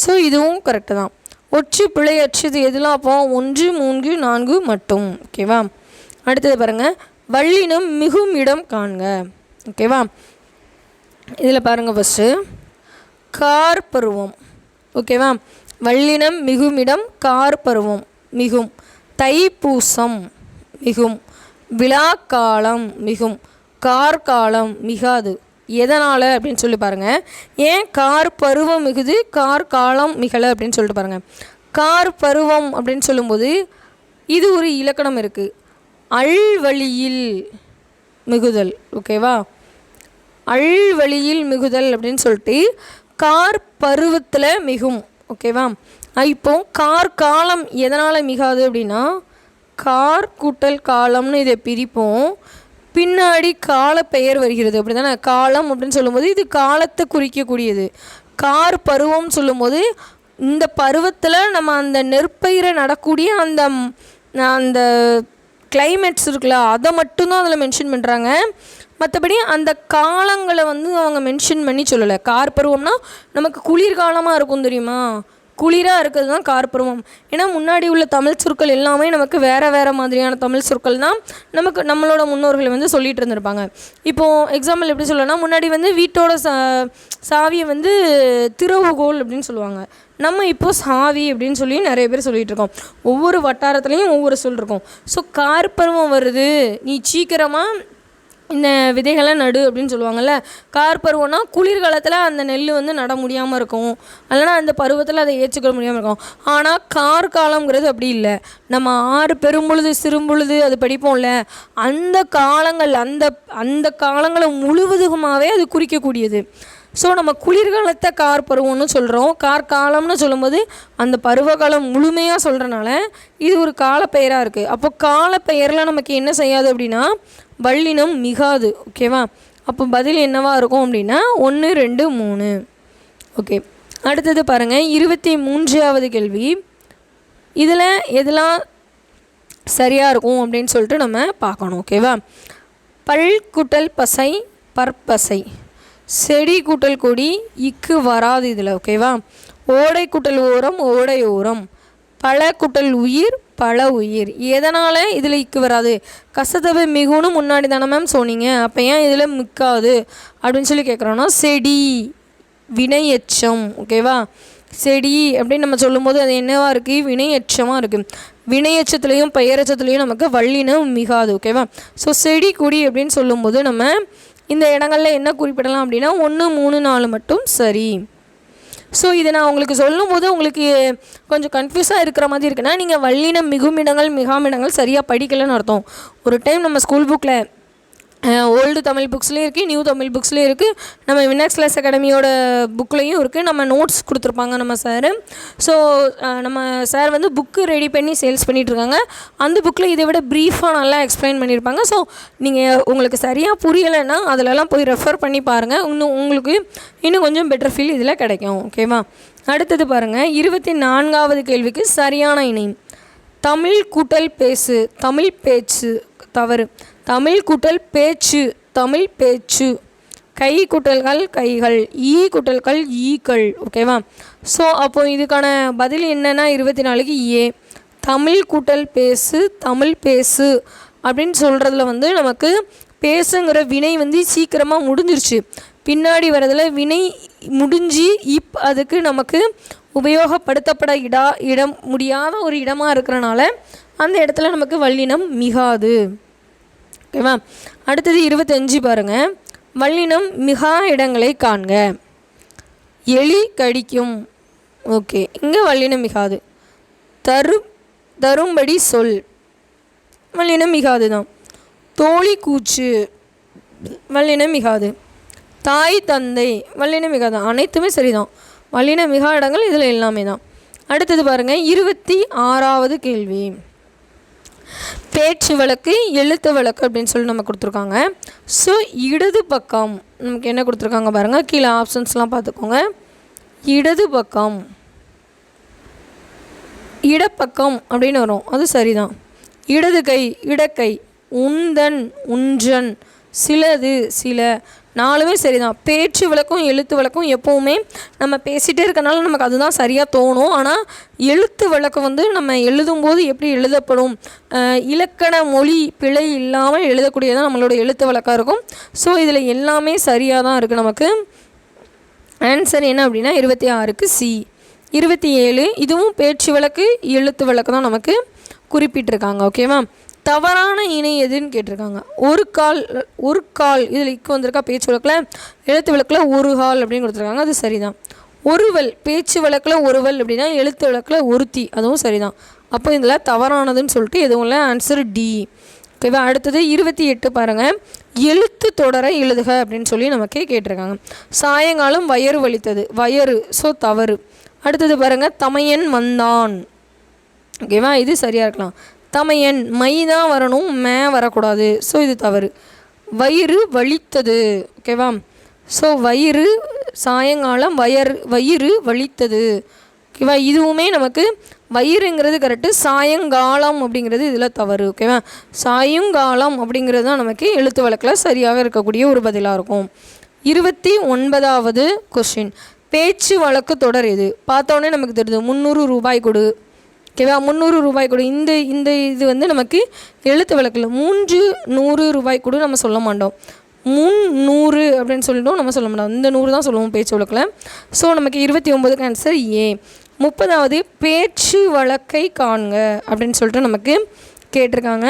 ஸோ இதுவும் கரெக்டு தான். ஒற்று பிழை அற்றது எதெல்லாம் அப்போ 1, 3, 4 மட்டும். ஓகேவா? அடுத்தது பாருங்கள். வல்லினம் மிகும் இடம் காண்க. ஓகேவா? இதில் பாருங்கள் ஃபஸ்ட்டு கார் பருவம். ஓகேவா? வல்லினம் மிகும் இடம் கார் பருவம் மிகும். தைப்பூசம் மிகும். விழாக்காலம் மிகும். கார்காலம் மிகாது. எதனால் அப்படின்னு சொல்லி பாருங்கள். ஏன் கார் பருவம் மிகுது, கார் காலம் மிகலை அப்படின்னு சொல்லிட்டு பாருங்கள். கார் பருவம் அப்படின்னு சொல்லும்போது இது ஒரு இலக்கணம் இருக்குது. அல்வழியில் மிகுதல். ஓகேவா? அல்வழியில் மிகுதல் அப்படின்னு சொல்லிட்டு கார் பருவத்தில் மிகும். ஓகேவா? இப்போ கார் காலம் எதனால் மிகாது அப்படின்னா கார் கூட்டல் காலம்னு இதை பிரிப்போம். பின்னாடி கால பெயர் வருகிறது, அப்படி தானே? காலம் அப்படின்னு சொல்லும்போது இது காலத்தை குறிக்கக்கூடியது. கார் பருவம் சொல்லும்போது இந்த பருவத்தில் நம்ம அந்த நெற்பயிரை நடக்கூடிய அந்த கிளைமேட்ஸ் இருக்குல்ல, அதை மட்டும்தான் அதில் மென்ஷன் பண்ணுறாங்க. மற்றபடி அந்த காலங்களை அவங்க மென்ஷன் பண்ணி சொல்லலை. கார் பருவம்னா நமக்கு குளிர்காலமாக இருக்கும் தெரியுமா, குளிராக இருக்கிறது தான் கார் பருவம். ஏன்னா முன்னாடி உள்ள தமிழ் சொற்கள் எல்லாமே நமக்கு வேறு மாதிரியான தமிழ் சொற்கள் தான் நமக்கு நம்மளோட முன்னோர்கள் சொல்லிகிட்டு இருந்திருப்பாங்க. இப்போது எக்ஸாம்பிள் எப்படி சொல்லணும்னா முன்னாடி வீட்டோட சாவியை திறவுகோல் அப்படின்னு சொல்லுவாங்க. நம்ம இப்போது சாவி அப்படின்னு சொல்லி நிறைய பேர் சொல்லிகிட்டு இருக்கோம். ஒவ்வொரு வட்டாரத்துலேயும் ஒவ்வொரு சொல் இருக்கும். ஸோ கார் பருவம் வருது, நீ சீக்கிரமாக இந்த விதைகளை நடு அப்படின்னு சொல்லுவாங்கள்ல. கார் பருவம்னா குளிர்காலத்தில் அந்த நெல் நட முடியாமல் இருக்கும், இல்லைனா அந்த பருவத்தில் அதை ஏற்றுக்கொள்ள முடியாமல் இருக்கும். ஆனால் கார் காலங்கிறது அப்படி இல்லை. நம்ம ஆறு பெரும்பொழுது சிறும்பொழுது அது படிப்போம்ல, அந்த காலங்கள் அந்த காலங்களை முழுவதுமாகவே அது குறிக்கக்கூடியது. ஸோ நம்ம குளிர்காலத்தை கார் பருவம்னு சொல்கிறோம். கார் காலம்னு சொல்லும்போது அந்த பருவகாலம் முழுமையாக சொல்கிறனால இது ஒரு காலப்பெயராக இருக்குது. அப்போ காலப்பெயரில் நமக்கு என்ன செய்யாது அப்படின்னா வல்லினம் மிகாது. ஓகேவா? அப்போ பதில் என்னவாக இருக்கும் அப்படின்னா 1, 2, 3. ஓகே. அடுத்தது பாருங்கள் 23வது கேள்வி. இதில் எதெல்லாம் சரியாக இருக்கும் அப்படின்னு சொல்லிட்டு நம்ம பார்க்கணும். ஓகேவா? பல் கூட்டல் பசை பற்பசை, செடி கூட்டல் கொடி இக்கு வராது இதில். ஓகேவா? ஓடை கூட்டல் ஓரம் ஓடை ஓரம், பல கூட்டல் உயிர் பல உயிர். எதனால் இதில் இக்கு வராது? கசதவை மிகுன்னு முன்னாடி தானே மேம் சொன்னீங்க, அப்போ ஏன் இதில் மிக்காது அப்படின்னு சொல்லி கேட்குறோன்னா, செடி வினையெச்சம். ஓகேவா, செடி அப்படின்னு நம்ம சொல்லும்போது அது என்னவா இருக்குது? வினையெச்சமாக இருக்குது. வினையெச்சத்துலேயும் பெயரெச்சத்துலேயும் நமக்கு வல்லினம் மிகாது. ஓகேவா, ஸோ செடி கொடி அப்படின்னு சொல்லும்போது நம்ம இந்த இடங்களில் என்ன குறிப்பிடலாம் அப்படின்னா 1, 3, 4 மட்டும் சரி. ஸோ இதை நான் உங்களுக்கு சொல்லும்போது உங்களுக்கு கொஞ்சம் கன்ஃபியூஸாக இருக்கிற மாதிரி இருக்குன்னா, நீங்கள் வல்லினம் மிகுமிடங்கள் மிகாமிடங்கள் சரியாக படிக்கலைன்னு அர்த்தம். ஒரு டைம் நம்ம ஸ்கூல் புக்கில் ஓல்டு தமிழ் புக்ஸ்லேயும் இருக்குது, நியூ தமிழ் புக்ஸ்லேயும் இருக்குது, நம்ம வின்னர்ஸ் கிளாஸ் அகாடமியோட புக்லேயும் இருக்குது. நம்ம நோட்ஸ் கொடுத்துருப்பாங்க நம்ம சார். ஸோ நம்ம சார் வந்து புக்கு ரெடி பண்ணி சேல்ஸ் பண்ணிகிட்ருக்காங்க. அந்த புக்கில் இதை விட ப்ரீஃபாக நல்லா எக்ஸ்பிளைன் பண்ணியிருப்பாங்க. ஸோ நீங்கள் உங்களுக்கு சரியாக புரியலைன்னா அதிலெல்லாம் போய் ரெஃபர் பண்ணி பாருங்கள். உங்களுக்கு இன்னும் கொஞ்சம் பெட்டர் ஃபீல் இதில் கிடைக்கும். ஓகேவா, அடுத்தது பாருங்கள், 24வது கேள்விக்கு சரியான இணை. தமிழ் கூட்டல் பேசு, தமிழ் பேச்சு தவறு. தமிழ் கூட்டல் பேச்சு, தமிழ் பேச்சு. கை கூட்டல்கள் கைகள், ஈ கூட்டல்கள் ஈக்கள். ஓகேவா, ஸோ அப்போது இதுக்கான பதில் என்னென்னா 24க்கு ஏ. தமிழ் கூட்டல் பேசு, தமிழ் பேசு அப்படின்னு சொல்கிறதுல வந்து நமக்கு பேசுங்கிற வினை வந்து சீக்கிரமாக முடிஞ்சிருச்சு. பின்னாடி வரதில் வினை முடிஞ்சு அதுக்கு நமக்கு உபயோகப்படுத்தப்பட இடம் முடியாத ஒரு இடமாக இருக்கிறனால அந்த இடத்துல நமக்கு வல்லினம் மிகாது. ஓகேவா, அடுத்தது 25 பாருங்கள், வல்லினம் மிகா இடங்களை காண்க. எலி கடிக்கும். ஓகே, இங்கே வல்லினம் மிகாது. தரும்படி சொல், வல்லினம் மிகாது தான். தோழி கூச்சு, வல்லினம் மிகாது. தாய் தந்தை, வல்லினம் மிகாது. அனைத்துமே சரிதான், வல்லினம் மிகா இடங்கள் இதில் எல்லாமே தான். அடுத்தது பாருங்கள், 26வது கேள்வி. பேச்சு வழக்கு எழுத்து வழக்கு அப்படின்னு சொல்லி நம்ம கொடுத்துருக்காங்க. ஸோ இடது பக்கம் நமக்கு என்ன கொடுத்துருக்காங்க பாருங்கள், கீழே ஆப்ஷன்ஸ்லாம் பார்த்துக்கோங்க. இடது பக்கம், இடப்பக்கம் அப்படின்னு வரும், அது சரிதான். இடது கை இடக்கை, உந்தன் உன்றன், சிலது சில, 4மே சரிதான். பேச்சு வழக்கும் எழுத்து வழக்கும் எப்போவுமே நம்ம பேசிகிட்டே இருக்கனால நமக்கு அதுதான் சரியாக தோணும். ஆனால் எழுத்து வழக்கம் வந்து நம்ம எழுதும்போது எப்படி எழுதப்படும், இலக்கண மொழி பிழை இல்லாமல் எழுதக்கூடியதான் நம்மளோட எழுத்து வழக்காக இருக்கும். ஸோ இதில் எல்லாமே சரியாக தான் இருக்குது. நமக்கு ஆன்சர் என்ன அப்படின்னா 26க்கு சி. 27 இதுவும் பேச்சு வழக்கு எழுத்து வழக்கு தான் நமக்கு குறிப்பிட்டிருக்காங்க. ஓகேவா, தவறான இணை எதுன்னு கேட்டிருக்காங்க. ஒரு கால் இதில் இக்கு வந்திருக்கா பேச்சு வழக்கில், எழுத்து வழக்கில் ஒரு கால் அப்படின்னு கொடுத்துருக்காங்க, அது சரிதான். ஒருவல் பேச்சு வழக்கில் ஒருவல் அப்படின்னா எழுத்து வழக்கில் ஒருத்தி, அதுவும் சரிதான். அப்போ இதில் தவறானதுன்னு சொல்லிட்டு எதுவும் இல்லை, ஆன்சர் டி. ஓகேவா, அடுத்தது 28 பாருங்கள், எழுத்து தொடர எழுதுக அப்படின்னு சொல்லி நமக்கே கேட்டிருக்காங்க. சாயங்காலம் வயறு வலித்தது, வயறு, ஸோ தவறு. அடுத்தது பாருங்கள், தமையன் வந்தான். ஓகேவா, இது சரியாக இருக்கலாம். தமையன் மை தான் வரணும், மே வரக்கூடாது, ஸோ இது தவறு. வயிறு வலித்தது. ஓகேவா, ஸோ வயிறு சாயங்காலம் வயிறு வலித்தது. ஓகேவா, இதுவுமே நமக்கு வயிறுங்கிறது கரெக்டு, சாயங்காலம் அப்படிங்கிறது இதில் தவறு. ஓகேவா, சாயங்காலம் அப்படிங்கிறது தான் நமக்கு எழுத்து வழக்கில் சரியாக இருக்கக்கூடிய ஒரு பதிலாக இருக்கும். 29வது கொஸ்டின், பேச்சு வழக்கு தொடர் எது? பார்த்தோன்னே நமக்கு தெரியுது, 300 ரூபாய் கொடு. ஓகேவா, 300 ரூபாய் கொடு. இந்த இது வந்து நமக்கு எழுத்து வழக்கில் 300 ரூபாய் கொடு நம்ம சொல்ல மாட்டோம், 300 அப்படின்னு சொல்லிட்டோம் நம்ம சொல்ல மாட்டோம், இந்த 100 தான் சொல்லுவோம் பேச்சு வழக்கில். ஸோ நமக்கு 29க்கு ஆன்சர் ஏ. 30வது பேச்சு வழக்கை காண்க அப்படின்னு சொல்லிட்டு நமக்கு கேட்டிருக்காங்க.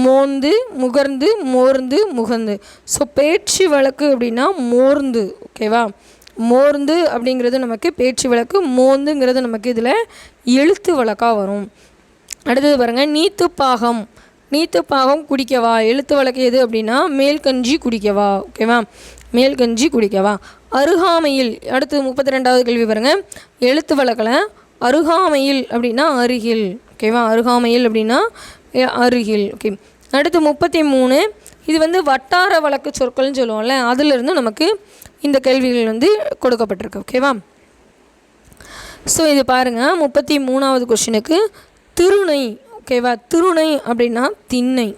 மோந்து முகர்ந்து மோர்ந்து முகந்து. ஸோ பேச்சு வழக்கு அப்படின்னா மோர்ந்து. ஓகேவா, மோர்ந்து அப்படிங்கிறது நமக்கு பேச்சு வழக்கு, மோந்துங்கிறது நமக்கு இதில் எழுத்து வழக்காக வரும். அடுத்தது பாருங்கள், நீத்துப்பாகம். நீத்துப்பாகம் குடிக்கவா, எழுத்து வழக்கு எது அப்படின்னா மேல்கஞ்சி குடிக்கவா. ஓகேவா, மேல்கஞ்சி குடிக்கவா. அருகாமையில், அடுத்து 32வது கேள்வி பாருங்கள், எழுத்து வழக்கில் அருகாமையில் அப்படின்னா அருகில். ஓகேவா, அருகாமையில் அப்படின்னா அருகில். ஓகே, அடுத்து 33 இது வந்து வட்டார வழக்கு சொற்கள்னு சொல்லுவோம்ல, அதிலிருந்து நமக்கு இந்த கேள்விகள் வந்து கொடுக்கப்பட்டிருக்கு. ஓகேவா, ஸோ இது பாருங்கள் 33வது கொஸ்டினுக்கு திருணை. ஓகேவா, திருணை அப்படின்னா திண்ணை.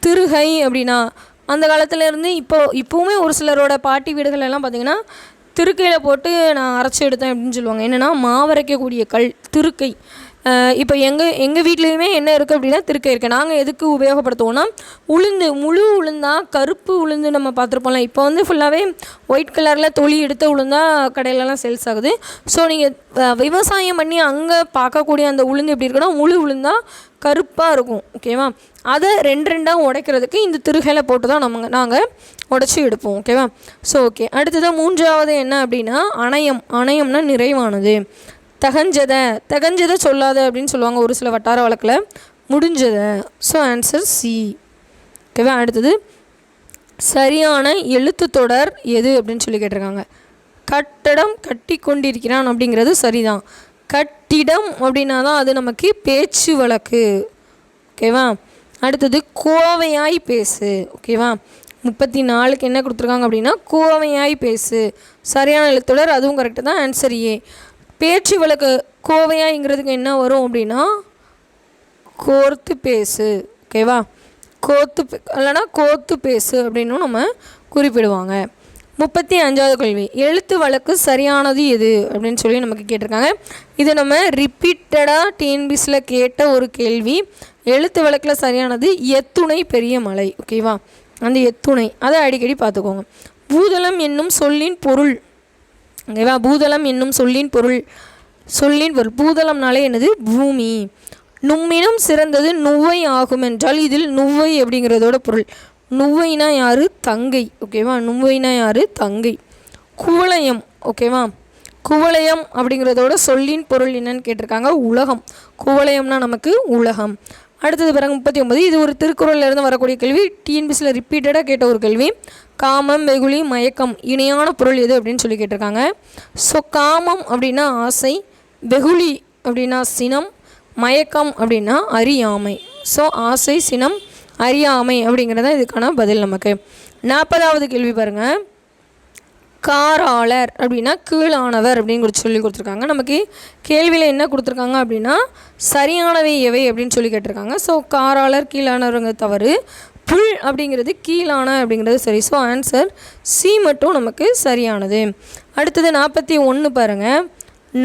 திருகை அப்படின்னா அந்த காலத்துலேருந்து இப்போவுமே ஒரு சிலரோட பாட்டி வீடுகள் எல்லாம் பார்த்திங்கன்னா திருக்கையில் போட்டு நான் அரைச்சி எடுத்தேன் அப்படின்னு சொல்லுவாங்க. என்னென்னா மாவரைக்கக்கூடிய கல் திருக்கை. இப்போ எங்கள் வீட்லேயுமே என்ன இருக்குது அப்படின்னா திருக்கை இருக்குது. நாங்கள் எதுக்கு உபயோகப்படுத்துவோன்னா உளுந்து, முழு உளுந்தாக கருப்பு உளுந்து நம்ம பார்த்துருப்போம்ல. இப்போ வந்து ஃபுல்லாகவே ஒயிட் கலரில் தொளி எடுத்த உளுந்தாக கடையிலலாம் சேல்ஸ் ஆகுது. ஸோ நீங்கள் விவசாயம் பண்ணி அங்கே பார்க்கக்கூடிய அந்த உளுந்து எப்படி இருக்குன்னா முழு உளுந்தாக கருப்பாக இருக்கும். ஓகேவா? அதை ரெண்டாக உடைக்கிறதுக்கு இந்த திருகையில் போட்டு தான் நாங்கள் உடச்சி எடுப்போம். ஓகேவா? So okay. அடுத்ததாக மூன்றாவது என்ன அப்படின்னா அணையம். அணையம்னா நிறைவானது. தகஞ்சதை சொல்லாத அப்படின்னு சொல்லுவாங்க ஒரு சில வட்டார வழக்கில். முடிஞ்சதை. So answer C. ஓகேவா? அடுத்தது சரியான எழுத்து தொடர் எது அப்படின்னு சொல்லி கேட்டிருக்காங்க. கட்டடம் கட்டி கொண்டிருக்கிறான் அப்படிங்கிறது சரிதான். கட்டிடம் அப்படின்னா தான் அது நமக்கு பேச்சு வழக்கு. ஓகேவா? அடுத்தது கோவையாய் பேசு. ஓகேவா? 34க்கு என்ன கொடுத்துருக்காங்க அப்படின்னா கோவையாய் பேசு. சரியான எழுத்துடர், அதுவும் கரெக்டு தான். Answer A. பேச்சு வழக்கு கோவையாய்ங்கிறதுக்கு என்ன வரும் அப்படின்னா கோர்த்து பேசு. ஓகேவா? இல்லைனா கோர்த்து பேசு அப்படின்னும் நம்ம குறிப்பிடுவாங்க. 35வது கேள்வி, எழுத்து வழக்கு சரியானது எது அப்படின்னு சொல்லி நமக்கு கேட்டிருக்காங்க. இது நம்ம ரிப்பீட்டடாக டிஎன்பிசியில் கேட்ட ஒரு கேள்வி. எழுத்து வழக்கில் சரியானது எத்துணை பெரிய மலை. ஓகேவா? அந்த எத்துணை அதை அடிக்கடி பார்த்துக்கோங்க. பூதளம் என்னும் சொல்லின் பொருள். ஓகேவா? பூதளம் என்னும் சொல்லின் பொருள். பூதளம்னாலே என்னது? பூமி. நும்மினும் சிறந்தது நுவ்வை ஆகும் என்றால் இதில் நுவ்வை அப்படிங்கிறதோட பொருள். நுவ்வைனா யார்? தங்கை. ஓகேவா? நுவ்வைனா யார்? தங்கை. குவளையம். ஓகேவா? குவளையம் அப்படிங்கிறதோட சொல்லின் பொருள் என்னன்னு கேட்டிருக்காங்க. உலகம். குவளையம்னா நமக்கு உலகம். அடுத்தது பிறகு 39, இது ஒரு திருக்குறளிலிருந்து வரக்கூடிய கேள்வி. டிஎன்பிசியில் ரிப்பீட்டடாக கேட்ட ஒரு கேள்வி. காமம், வெகுளி, மயக்கம் இணையான பொருள் எது அப்படின்னு சொல்லி கேட்டிருக்காங்க. ஸோ காமம் அப்படின்னா ஆசை, வெகுளி அப்படின்னா சினம், மயக்கம் அப்படின்னா அறியாமை. ஸோ ஆசை, சினம், அறியாமை அப்படிங்கிறத இதுக்கான பதில் நமக்கு. 40வது கேள்வி பாருங்கள். காராளர் அப்படின்னா கீழானவர் அப்படின்னு சொல்லி கொடுத்துருக்காங்க. நமக்கு கேள்வியில் என்ன கொடுத்துருக்காங்க அப்படின்னா சரியானவை எவை அப்படின்னு சொல்லி கேட்டிருக்காங்க. ஸோ காராளர் கீழானவருங்க தவறு. புல் அப்படிங்கிறது கீழான அப்படிங்கிறது சரி. ஸோ ஆன்சர் சி மட்டும் நமக்கு சரியானது. அடுத்தது 41 பாருங்கள்.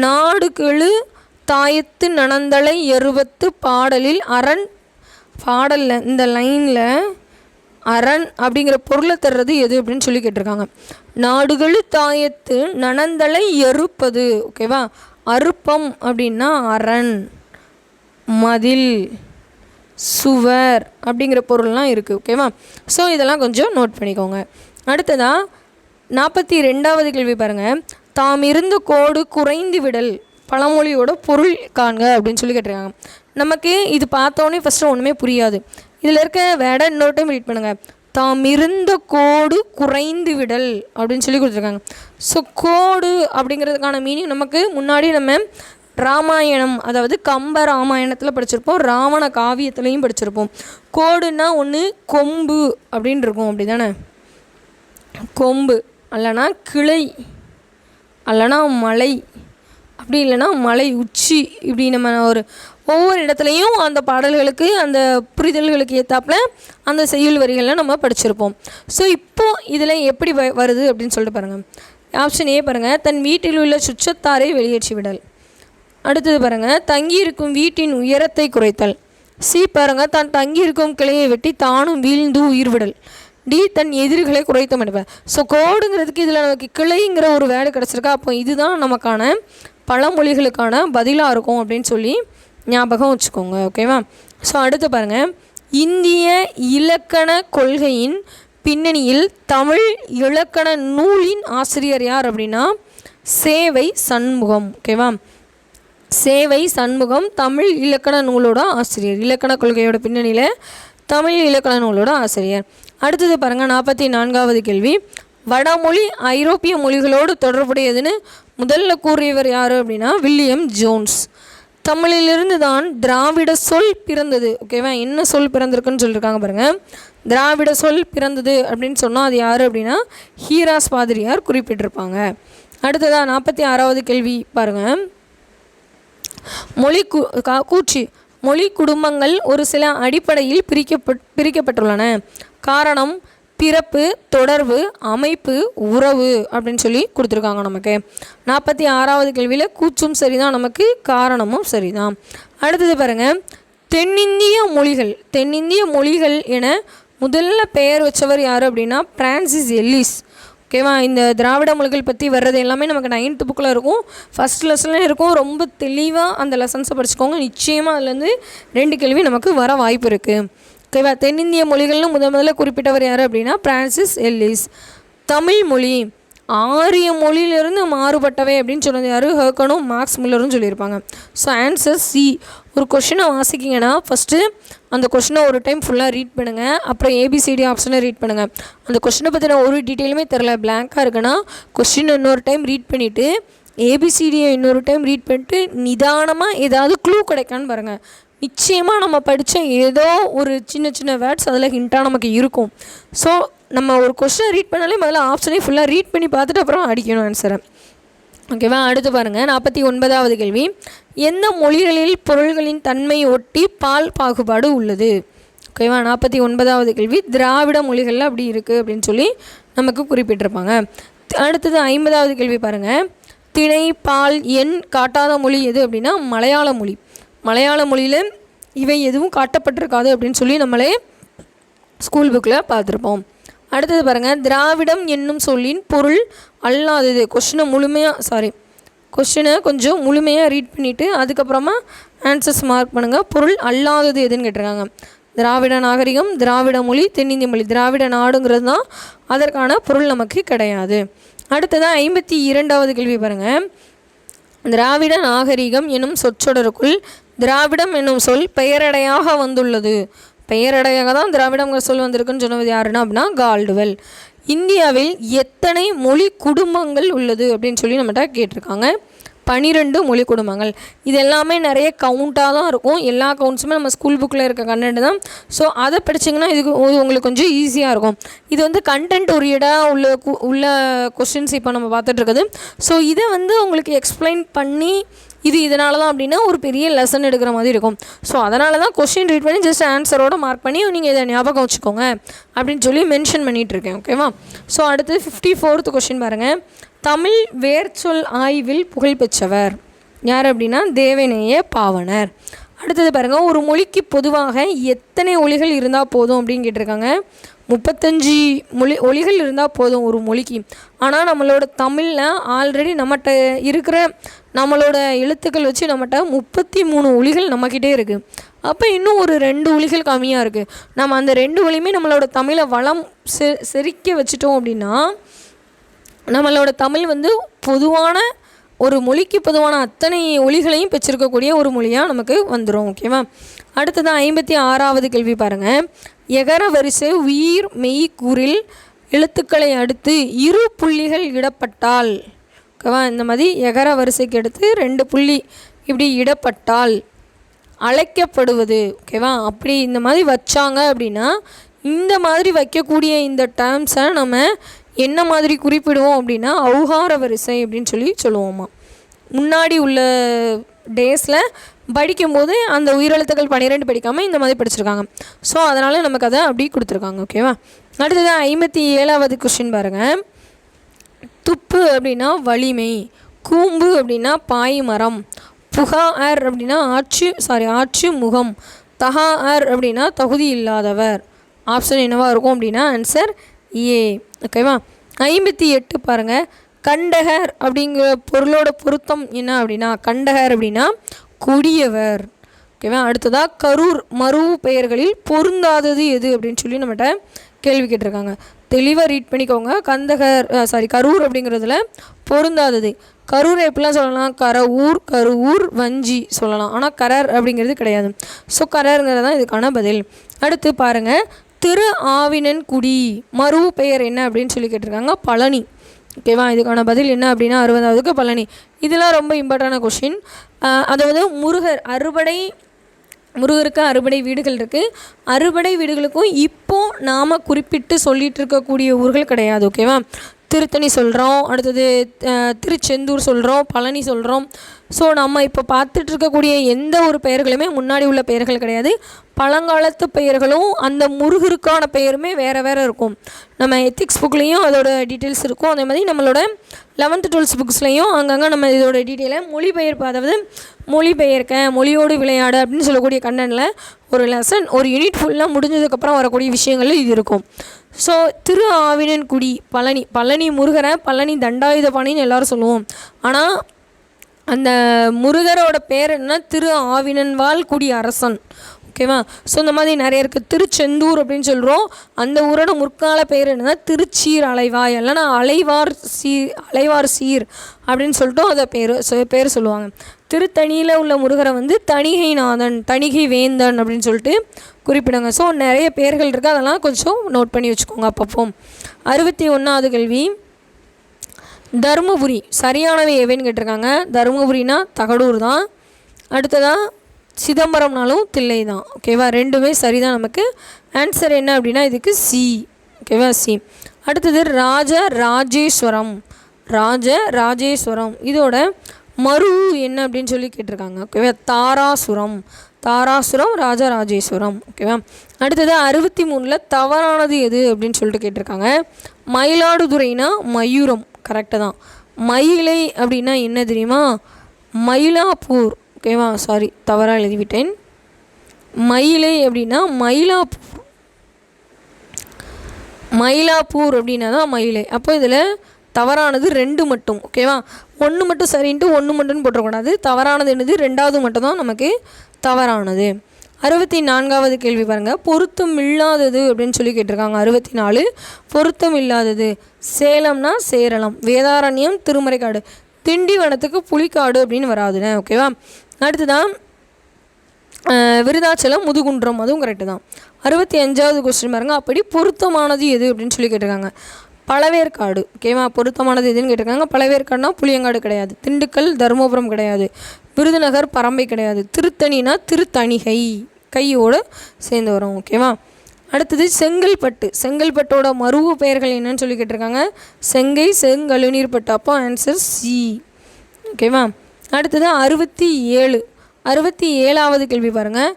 நாடு கெழு தாயத்து நனந்தலை எருவத்து பாடலில் அரண். பாடலில் இந்த லைனில் அரண் அப்படிங்கிற பொருளை தர்றது எது அப்படின்னு சொல்லி கேட்டிருக்காங்க. நாடுகளு தாயத்து நனந்தலை எருப்பது. ஓகேவா? அருப்பம் அப்படின்னா அரண், மதில், சுவர் அப்படிங்கிற பொருள்லாம் இருக்குது. ஓகேவா? ஸோ இதெல்லாம் கொஞ்சம் நோட் பண்ணிக்கோங்க. அடுத்ததாக 42வது கேள்வி பாருங்கள். தாம் இருந்த கோடு குறைந்து விடல் பழமொழியோட பொருள் காண்க அப்படின்னு சொல்லி கேட்டிருக்காங்க. நமக்கு இது பார்த்தோன்னே ஃபஸ்ட்டு ஒன்றுமே புரியாது. இதில் இருக்க வேர்டை இன்னொரு டைம் ரீட் பண்ணுங்கள். தாம் இருந்த கோடு குறைந்து விடல் அப்படின்னு சொல்லி கொடுத்துருக்காங்க. ஸோ கோடு அப்படிங்கிறதுக்கான மீனிங் நமக்கு முன்னாடி நம்ம ராமாயணம், அதாவது கம்ப ராமாயணத்தில் படிச்சிருப்போம், ராவண காவியத்துலேயும் படிச்சிருப்போம். கோடுன்னா ஒன்று கொம்பு அப்படின்னு இருக்கும், அப்படி தானே? கொம்பு அல்லனா கிளை அல்லனா மலை, அப்படி இல்லைனா மலை உச்சி. இப்படி நம்ம ஒவ்வொரு இடத்துலையும் அந்த பாடல்களுக்கு அந்த புரிதல்களுக்கு ஏற்றாப்புல அந்த செய்யுள் வரிகளில் நம்ம படிச்சிருப்போம். ஸோ இப்போது இதில் எப்படி வருது அப்படின்னு சொல்லிட்டு பாருங்கள். ஆப்ஷன் ஏ பாருங்கள். தன் வீட்டில் உள்ள சுற்றத்தாரை வெளியேற்றி விடல். அடுத்தது பாருங்கள். தங்கியிருக்கும் வீட்டின் உயரத்தை குறைத்தல். சி பாருங்கள். தான் தங்கியிருக்கும் கிளையை வெட்டி தானும் வீழ்ந்து உயிர் விடல். டி தன் எதிரிகளை குறைத்த மனிதர். ஸோ கோடுங்கிறதுக்கு இதில் நமக்கு கிளைங்கிற ஒரு வேர்டு கிடச்சிருக்கா. அப்போ இதுதான் நமக்கான பழமொழிகளுக்கான பதிலாக இருக்கும் அப்படின்னு சொல்லி ஞாபகம் வச்சுக்கோங்க. ஓகேவா? ஸோ அடுத்து பாருங்கள். இந்திய இலக்கண கொள்கையின் பின்னணியில் தமிழ் இலக்கண நூலின் ஆசிரியர் யார் அப்படின்னா சேவை சண்முகம். ஓகேவா? சேவை சண்முகம் தமிழ் இலக்கண நூலோட ஆசிரியர். இலக்கண கொள்கையோட பின்னணியில் தமிழ் இலக்கண நூலோட ஆசிரியர். அடுத்தது பாருங்கள். 44வது கேள்வி. வடமொழி ஐரோப்பிய மொழிகளோடு தொடர்புடையதுன்னு முதல்ல கூறியவர் யார் அப்படின்னா வில்லியம் ஜோன்ஸ். தமிழிலிருந்து தான் திராவிட சொல் பிறந்தது. ஓகேவா? என்ன சொல் பிறந்திருக்குன்னு சொல்லியிருக்காங்க பாருங்கள். திராவிட சொல் பிறந்தது அப்படின்னு சொன்னால் அது யார் அப்படின்னா ஹீராஸ் பாதிரியார் குறிப்பிட்டிருப்பாங்க. அடுத்ததாக 46வது கேள்வி பாருங்கள். கூற்று. மொழி குடும்பங்கள் ஒரு சில அடிப்படையில் பிரிக்கப்பட்டுள்ளன. காரணம் பிறப்பு, தொடர்பு, அமைப்பு, உறவு அப்படின்னு சொல்லி கொடுத்துருக்காங்க நமக்கு. 46வது கேள்வியில் கூச்சும் சரிதான், நமக்கு காரணமும் சரிதான். அடுத்தது பாருங்கள், தென்னிந்திய மொழிகள் என முதல்ல பெயர் வச்சவர் யார் அப்படின்னா பிரான்சிஸ் எல்லிஸ். ஓகேவா, இந்த திராவிட மொழிகள் பற்றி வர்றது எல்லாமே நமக்கு 9th புக்கில் இருக்கும், ஃபஸ்ட் லெசன்லேயும் இருக்கும். ரொம்ப தெளிவாக அந்த லெசன்ஸை படிச்சுக்கோங்க. நிச்சயமாக அதுலேருந்து 2 கேள்வி நமக்கு வர வாய்ப்பு இருக்குது. ஓகேவா, தென்னிந்திய மொழிகள்னு முதல்ல குறிப்பிட்டவர் யார் அப்படின்னா பிரான்சிஸ் எல்லிஸ். தமிழ் மொழி ஆரிய மொழியிலிருந்து மாறுபட்டவை அப்படின்னு சொன்னது யார்? ஹர்கனும் மார்க்ஸ் முல்லரும் சொல்லியிருப்பாங்க. So answer C. ஒரு கொஷினை வாசிக்கிங்கன்னா ஃபஸ்ட்டு அந்த கொஷினை ஒரு டைம் ஃபுல்லாக ரீட் பண்ணுங்கள், அப்புறம் ஏபிசிடி ஆப்ஷனை ரீட் பண்ணுங்கள். அந்த கொஷினை பற்றின ஒரு டீட்டெயிலுமே தெரில, பிளாங்காக இருக்குன்னா கொஷின் இன்னொரு டைம் ரீட் பண்ணிவிட்டு ஏபிசிடியை இன்னொரு டைம் ரீட் பண்ணிட்டு நிதானமாக ஏதாவது க்ளூ கிடைக்கான்னு பாருங்கள். நிச்சயமாக நம்ம படித்த ஏதோ ஒரு சின்ன வேர்ட்ஸ் அதில் ஹிண்ட்டாக நமக்கு இருக்கும். ஸோ நம்ம ஒரு கொஸ்டினை ரீட் பண்ணாலே முதல்ல ஆப்ஷனே ஃபுல்லாக ரீட் பண்ணி பார்த்துட்டு அப்புறம் அடிக்கணும் ஆன்சரை. ஓகேவா, அடுத்து பாருங்கள் 49வது கேள்வி. எந்த மொழிகளில் பொருள்களின் தன்மையை ஒட்டி பால் பாகுபாடு உள்ளது? ஓகேவா, 49வது கேள்வி திராவிட மொழிகளில் அப்படி இருக்குது அப்படின்னு சொல்லி நமக்கு குறிப்பிட்டிருப்பாங்க. அடுத்தது 50வது கேள்வி பாருங்கள். திணை, பால், எண் காட்டாத மொழி எது அப்படின்னா மலையாள மொழி. மலையாள மொழியில் இவை எதுவும் காட்டப்பட்டிருக்காது அப்படின்னு சொல்லி நம்மளே ஸ்கூல் புக்கில் பார்த்துருப்போம். அடுத்தது பாருங்கள், திராவிடம் என்னும் சொல்லின் பொருள் அல்லாதது. கொஷினை கொஞ்சம் முழுமையாக ரீட் பண்ணிவிட்டு அதுக்கப்புறமா ஆன்சர்ஸ் மார்க் பண்ணுங்கள். பொருள் அல்லாதது எதுன்னு கேட்டிருக்காங்க. திராவிட நாகரிகம், திராவிட மொழி, தென்னிந்திய மொழி. திராவிட நாடுங்கிறது தான் அதற்கான பொருள் நமக்கு கிடையாது. அடுத்ததான் 52வது கேள்வி பாருங்கள். திராவிட நாகரிகம் என்னும் சொற்றொடருக்குள் திராவிடம் என்னும் சொல் பெயரடையாக வந்துள்ளது. பெயரடையாக தான் திராவிடங்கிற சொல் வந்திருக்குன்னு சொன்னது யாருன்னா அப்படின்னா கால்டுவெல். இந்தியாவில் எத்தனை மொழி குடும்பங்கள் உள்ளது அப்படின்னு சொல்லி நம்மகிட்ட கேட்டிருக்காங்க. 12 மொழி குடும்பங்கள். இது எல்லாமே நிறைய கவுண்ட்டாக தான் இருக்கும். எல்லா கவுண்ட்ஸுமே நம்ம ஸ்கூல் புக்கில் இருக்க கண்டென்ட் தான். ஸோ அதை படிச்சிங்கன்னா இதுக்கு உங்களுக்கு கொஞ்சம் ஈஸியாக இருக்கும். இது வந்து கண்டென்ட் ஓரியடாக உள்ள கொஸ்டின்ஸ் இப்போ நம்ம பார்த்துட்ருக்குது. ஸோ இதை உங்களுக்கு எக்ஸ்பிளைன் பண்ணி இது இதனால தான் அப்படின்னா ஒரு பெரிய லெசன் எடுக்கிற மாதிரி இருக்கும். ஸோ அதனால தான் கொஸ்டின் ரீட் பண்ணி ஜஸ்ட் ஆன்சரோடு மார்க் பண்ணி நீங்கள் இதை ஞாபகம் வச்சுக்கோங்க அப்படின்னு சொல்லி மென்ஷன் பண்ணிகிட்ருக்கேன். ஓகேவா, ஸோ அடுத்து 54th கொஸ்டின் பாருங்கள். தமிழ் வேர்ச்சொல் ஆய்வில் புகழ்பெற்றவர் யார் அப்படின்னா தேவநேய பாவனர். அடுத்தது பாருங்கள், ஒரு மொழிக்கு பொதுவாக எத்தனை ஒலிகள் இருந்தால் போதும் அப்படின்னு கேட்டிருக்காங்க. 35 ஒலிகள் இருந்தால் போதும் ஒரு மொழிக்கு. ஆனால் நம்மளோட தமிழில் ஆல்ரெடி நம்மகிட்ட இருக்கிற நம்மளோட எழுத்துக்கள் வச்சு நம்மகிட்ட 33 ஒலிகள் நம்மக்கிட்டே இருக்குது. அப்போ இன்னும் ஒரு 2 ஒலிகள் கம்மியாக இருக்குது. நம்ம அந்த 2 ஒலியுமே நம்மளோட தமிழை வளம் செரிக்க வச்சுட்டோம் அப்படின்னா நம்மளோட தமிழ் பொதுவான ஒரு மொழிக்கு பொதுவான அத்தனை ஒலிகளையும் பெற்றிருக்கக்கூடிய ஒரு மொழியாக நமக்கு வந்துடும். ஓகேவா, அடுத்தது 56வது கேள்வி பாருங்கள். எகர வரிசை உயிர் மெய் கூறில் எழுத்துக்களை அடுத்து 2 புள்ளிகள் இடப்பட்டால், ஓகேவா, இந்த மாதிரி எகர வரிசைக்கு அடுத்து 2 புள்ளி இப்படி இடப்பட்டால் அழைக்கப்படுவது. ஓகேவா, அப்படி இந்த மாதிரி வச்சாங்க அப்படின்னா இந்த மாதிரி வைக்கக்கூடிய இந்த டேர்ம்ஸை நம்ம என்ன மாதிரி குறிப்பிடுவோம் அப்படின்னா ஔகார வரிசை அப்படின்னு சொல்லி சொல்லுவோமா. முன்னாடி உள்ள டேஸில் படிக்கும்போது அந்த உயிரெழுத்துக்கள் 12 படிக்காமல் இந்த மாதிரி படிச்சிருக்காங்க. ஸோ அதனால் நமக்கு அதை அப்படி கொடுத்துருக்காங்க. ஓகேவா, அடுத்தது 57வது கொஸ்டின் பாருங்கள். துப்பு அப்படின்னா வலிமை, கூம்பு அப்படின்னா பாய் மரம், புகார் அப்படின்னா ஆட்சி முகம், தகார் அப்படின்னா தகுதி இல்லாதவர். ஆப்ஷன் என்னவாக இருக்கும் அப்படின்னா ஆன்சர் ஏ. ஓகேவா, 58 பாருங்கள். கண்டகர் அப்படிங்கிற பொருளோட பொருத்தம் என்ன அப்படின்னா கண்டகர் அப்படின்னா கொடியவர். ஓகேவா, அடுத்ததாக கரூர் மறு பெயர்களில் பொருந்தாதது எது அப்படின்னு சொல்லி நம்மகிட்ட கேள்வி கேட்டிருக்காங்க. தெளிவாக ரீட் பண்ணிக்கோங்க. கரூர் அப்படிங்கிறதுல பொருந்தாதது. கரூரை எப்படிலாம் சொல்லலாம்? கருவூர் வஞ்சி சொல்லலாம். ஆனால் கரர் அப்படிங்கிறது கிடையாது. ஸோ கரருங்கிறது தான் இதுக்கான பதில். அடுத்து பாருங்கள், திரு ஆவினன்குடி மறு பெயர் என்ன அப்படின்னு சொல்லி கேட்டிருக்காங்க. பழனி. ஓகேவா, இதுக்கான பதில் என்ன அப்படின்னா 60வதுக்கு பழனி. இதெல்லாம் ரொம்ப இம்பார்ட்டண்டான கொஷின். அதாவது முருகருக்கு அறுபடை வீடுகள் இருக்குது. அறுபடை வீடுகளுக்கும் இப்போது நாம் குறிப்பிட்டு சொல்லிகிட்டு இருக்கக்கூடிய ஊர்கள் கிடையாது. ஓகேவா, திருத்தணி சொல்கிறோம், அடுத்தது திருச்செந்தூர் சொல்கிறோம், பழனி சொல்கிறோம், ஸோ நம்ம இப்போ பார்த்துட்டு இருக்கக்கூடிய எந்த ஒரு பெயர்களுமே முன்னாடி உள்ள பெயர்கள் கிடையாது. பழங்காலத்து பெயர்களும் அந்த முருகருக்கான பெயருமே வேறு வேறு இருக்கும். நம்ம எத்திக்ஸ் புக்லேயும் அதோட டீட்டெயில்ஸ் இருக்கும். அதே மாதிரி நம்மளோட 11th 12th புக்ஸ்லேயும் அங்கங்கே நம்ம இதோட டீட்டெயிலை மொழிபெயர்ப்பு, அதாவது மொழிபெயர்க்க, மொழியோடு விளையாடு அப்படின்னு சொல்லக்கூடிய கண்டனில் ஒரு லெசன், ஒரு யூனிட் ஃபுல்லாக முடிஞ்சதுக்கப்புறம் வரக்கூடிய விஷயங்கள் இது இருக்கும். ஸோ திரு ஆவினன்குடி பழனி முருகரை பழனி தண்டாயுதபாணின்னு எல்லோரும் சொல்லுவோம். ஆனால் அந்த முருகரோட பேர் என்ன, திரு ஆவினன்வாள் குடி அரசன். ஓகேவா? ஸோ இந்த மாதிரி நிறைய இருக்குது. திருச்செந்தூர் அப்படின்னு சொல்கிறோம். அந்த ஊரோட முற்கால பேர் என்னன்னா திருச்சீர் அலைவாய், இல்லைனா அலைவார் சீர் அப்படின்னு சொல்லிட்டு அதை பேர் சொல்லுவாங்க. திருத்தணியில் உள்ள முருகரை வந்து தணிகைநாதன், தணிகை வேந்தன் அப்படின்னு சொல்லிட்டு குறிப்பிடுங்க. ஸோ நிறைய பேர்கள் இருக்குது, அதெல்லாம் கொஞ்சம் நோட் பண்ணி வச்சுக்கோங்க அப்பப்போ. 61வது கேள்வி, தருமபுரி சரியானவை எவைன்னு கேட்டிருக்காங்க. தருமபுரினா தகடூர் தான். அடுத்ததாக சிதம்பரம்னாலும் தில்லை தான். ஓகேவா? ரெண்டுமே சரிதான். நமக்கு ஆன்சர் என்ன அப்படின்னா இதுக்கு சி. ஓகேவா? சி. அடுத்தது ராஜராஜேஸ்வரம் இதோட மறு என்ன அப்படின்னு சொல்லி கேட்டிருக்காங்க. ஓகேவா? தாராசுரம் ராஜராஜேஸ்வரம். ஓகேவா? அடுத்தது 63ல் தவறானது எது அப்படின்னு சொல்லிட்டு கேட்டிருக்காங்க. மயிலாடுதுறைனா மயூரம், கரெக்டு தான். மயிலை அப்படின்னா என்ன தெரியுமா? மயிலாப்பூர். ஓகேவா? சாரி, தவறாக எழுதிவிட்டேன். மயிலை அப்படின்னா மயிலாப்பூர் அப்படின்னா தான் மயிலை. அப்போ இதில் தவறானது 2 மட்டும். ஓகேவா? 1 மட்டும் சரின்ட்டு 1 மட்டும்னு போட்டக்கூடாது. தவறானது என்னது, 2வது மட்டும் தான் நமக்கு தவறானது. 64வது கேள்வி பாருங்கள். பொருத்தம் இல்லாதது அப்படின்னு சொல்லி கேட்டிருக்காங்க. 64 பொருத்தம் இல்லாதது. சேலம்னா சேரளம், வேதாரண்யம் திருமறைக்காடு, திண்டிவனத்துக்கு புலிக்காடு அப்படின்னு வராதுண்ணே. ஓகேவா? அடுத்துதான் விருதாச்சலம் முதுகுன்றம், அதுவும் கரெக்டு தான். 65வது கொஸ்டின் பாருங்கள். அப்படி பொருத்தமானது எது அப்படின்னு சொல்லி கேட்டிருக்காங்க. பழவேற்காடு. ஓகேவா? பொருத்தமானது எதுன்னு கேட்டிருக்காங்க. பழவேற்காடுனா புளியங்காடு கிடையாது. திண்டுக்கல் தருமபுரம் கிடையாது. விருதுநகர் பரம்பை கிடையாது. திருத்தணினா திருத்தணிகை, கையோடு சேர்ந்து வரும். ஓகேவா? அடுத்தது செங்கல்பட்டோட மருவு பெயர்கள் என்னன்னு சொல்லி கேட்டிருக்காங்க. செங்கை, செங்கழுநீர்பட்டு. அப்போ ஆன்சர் சி. ஓகேவா? அடுத்தது 67வது கேள்வி பாருங்கள்.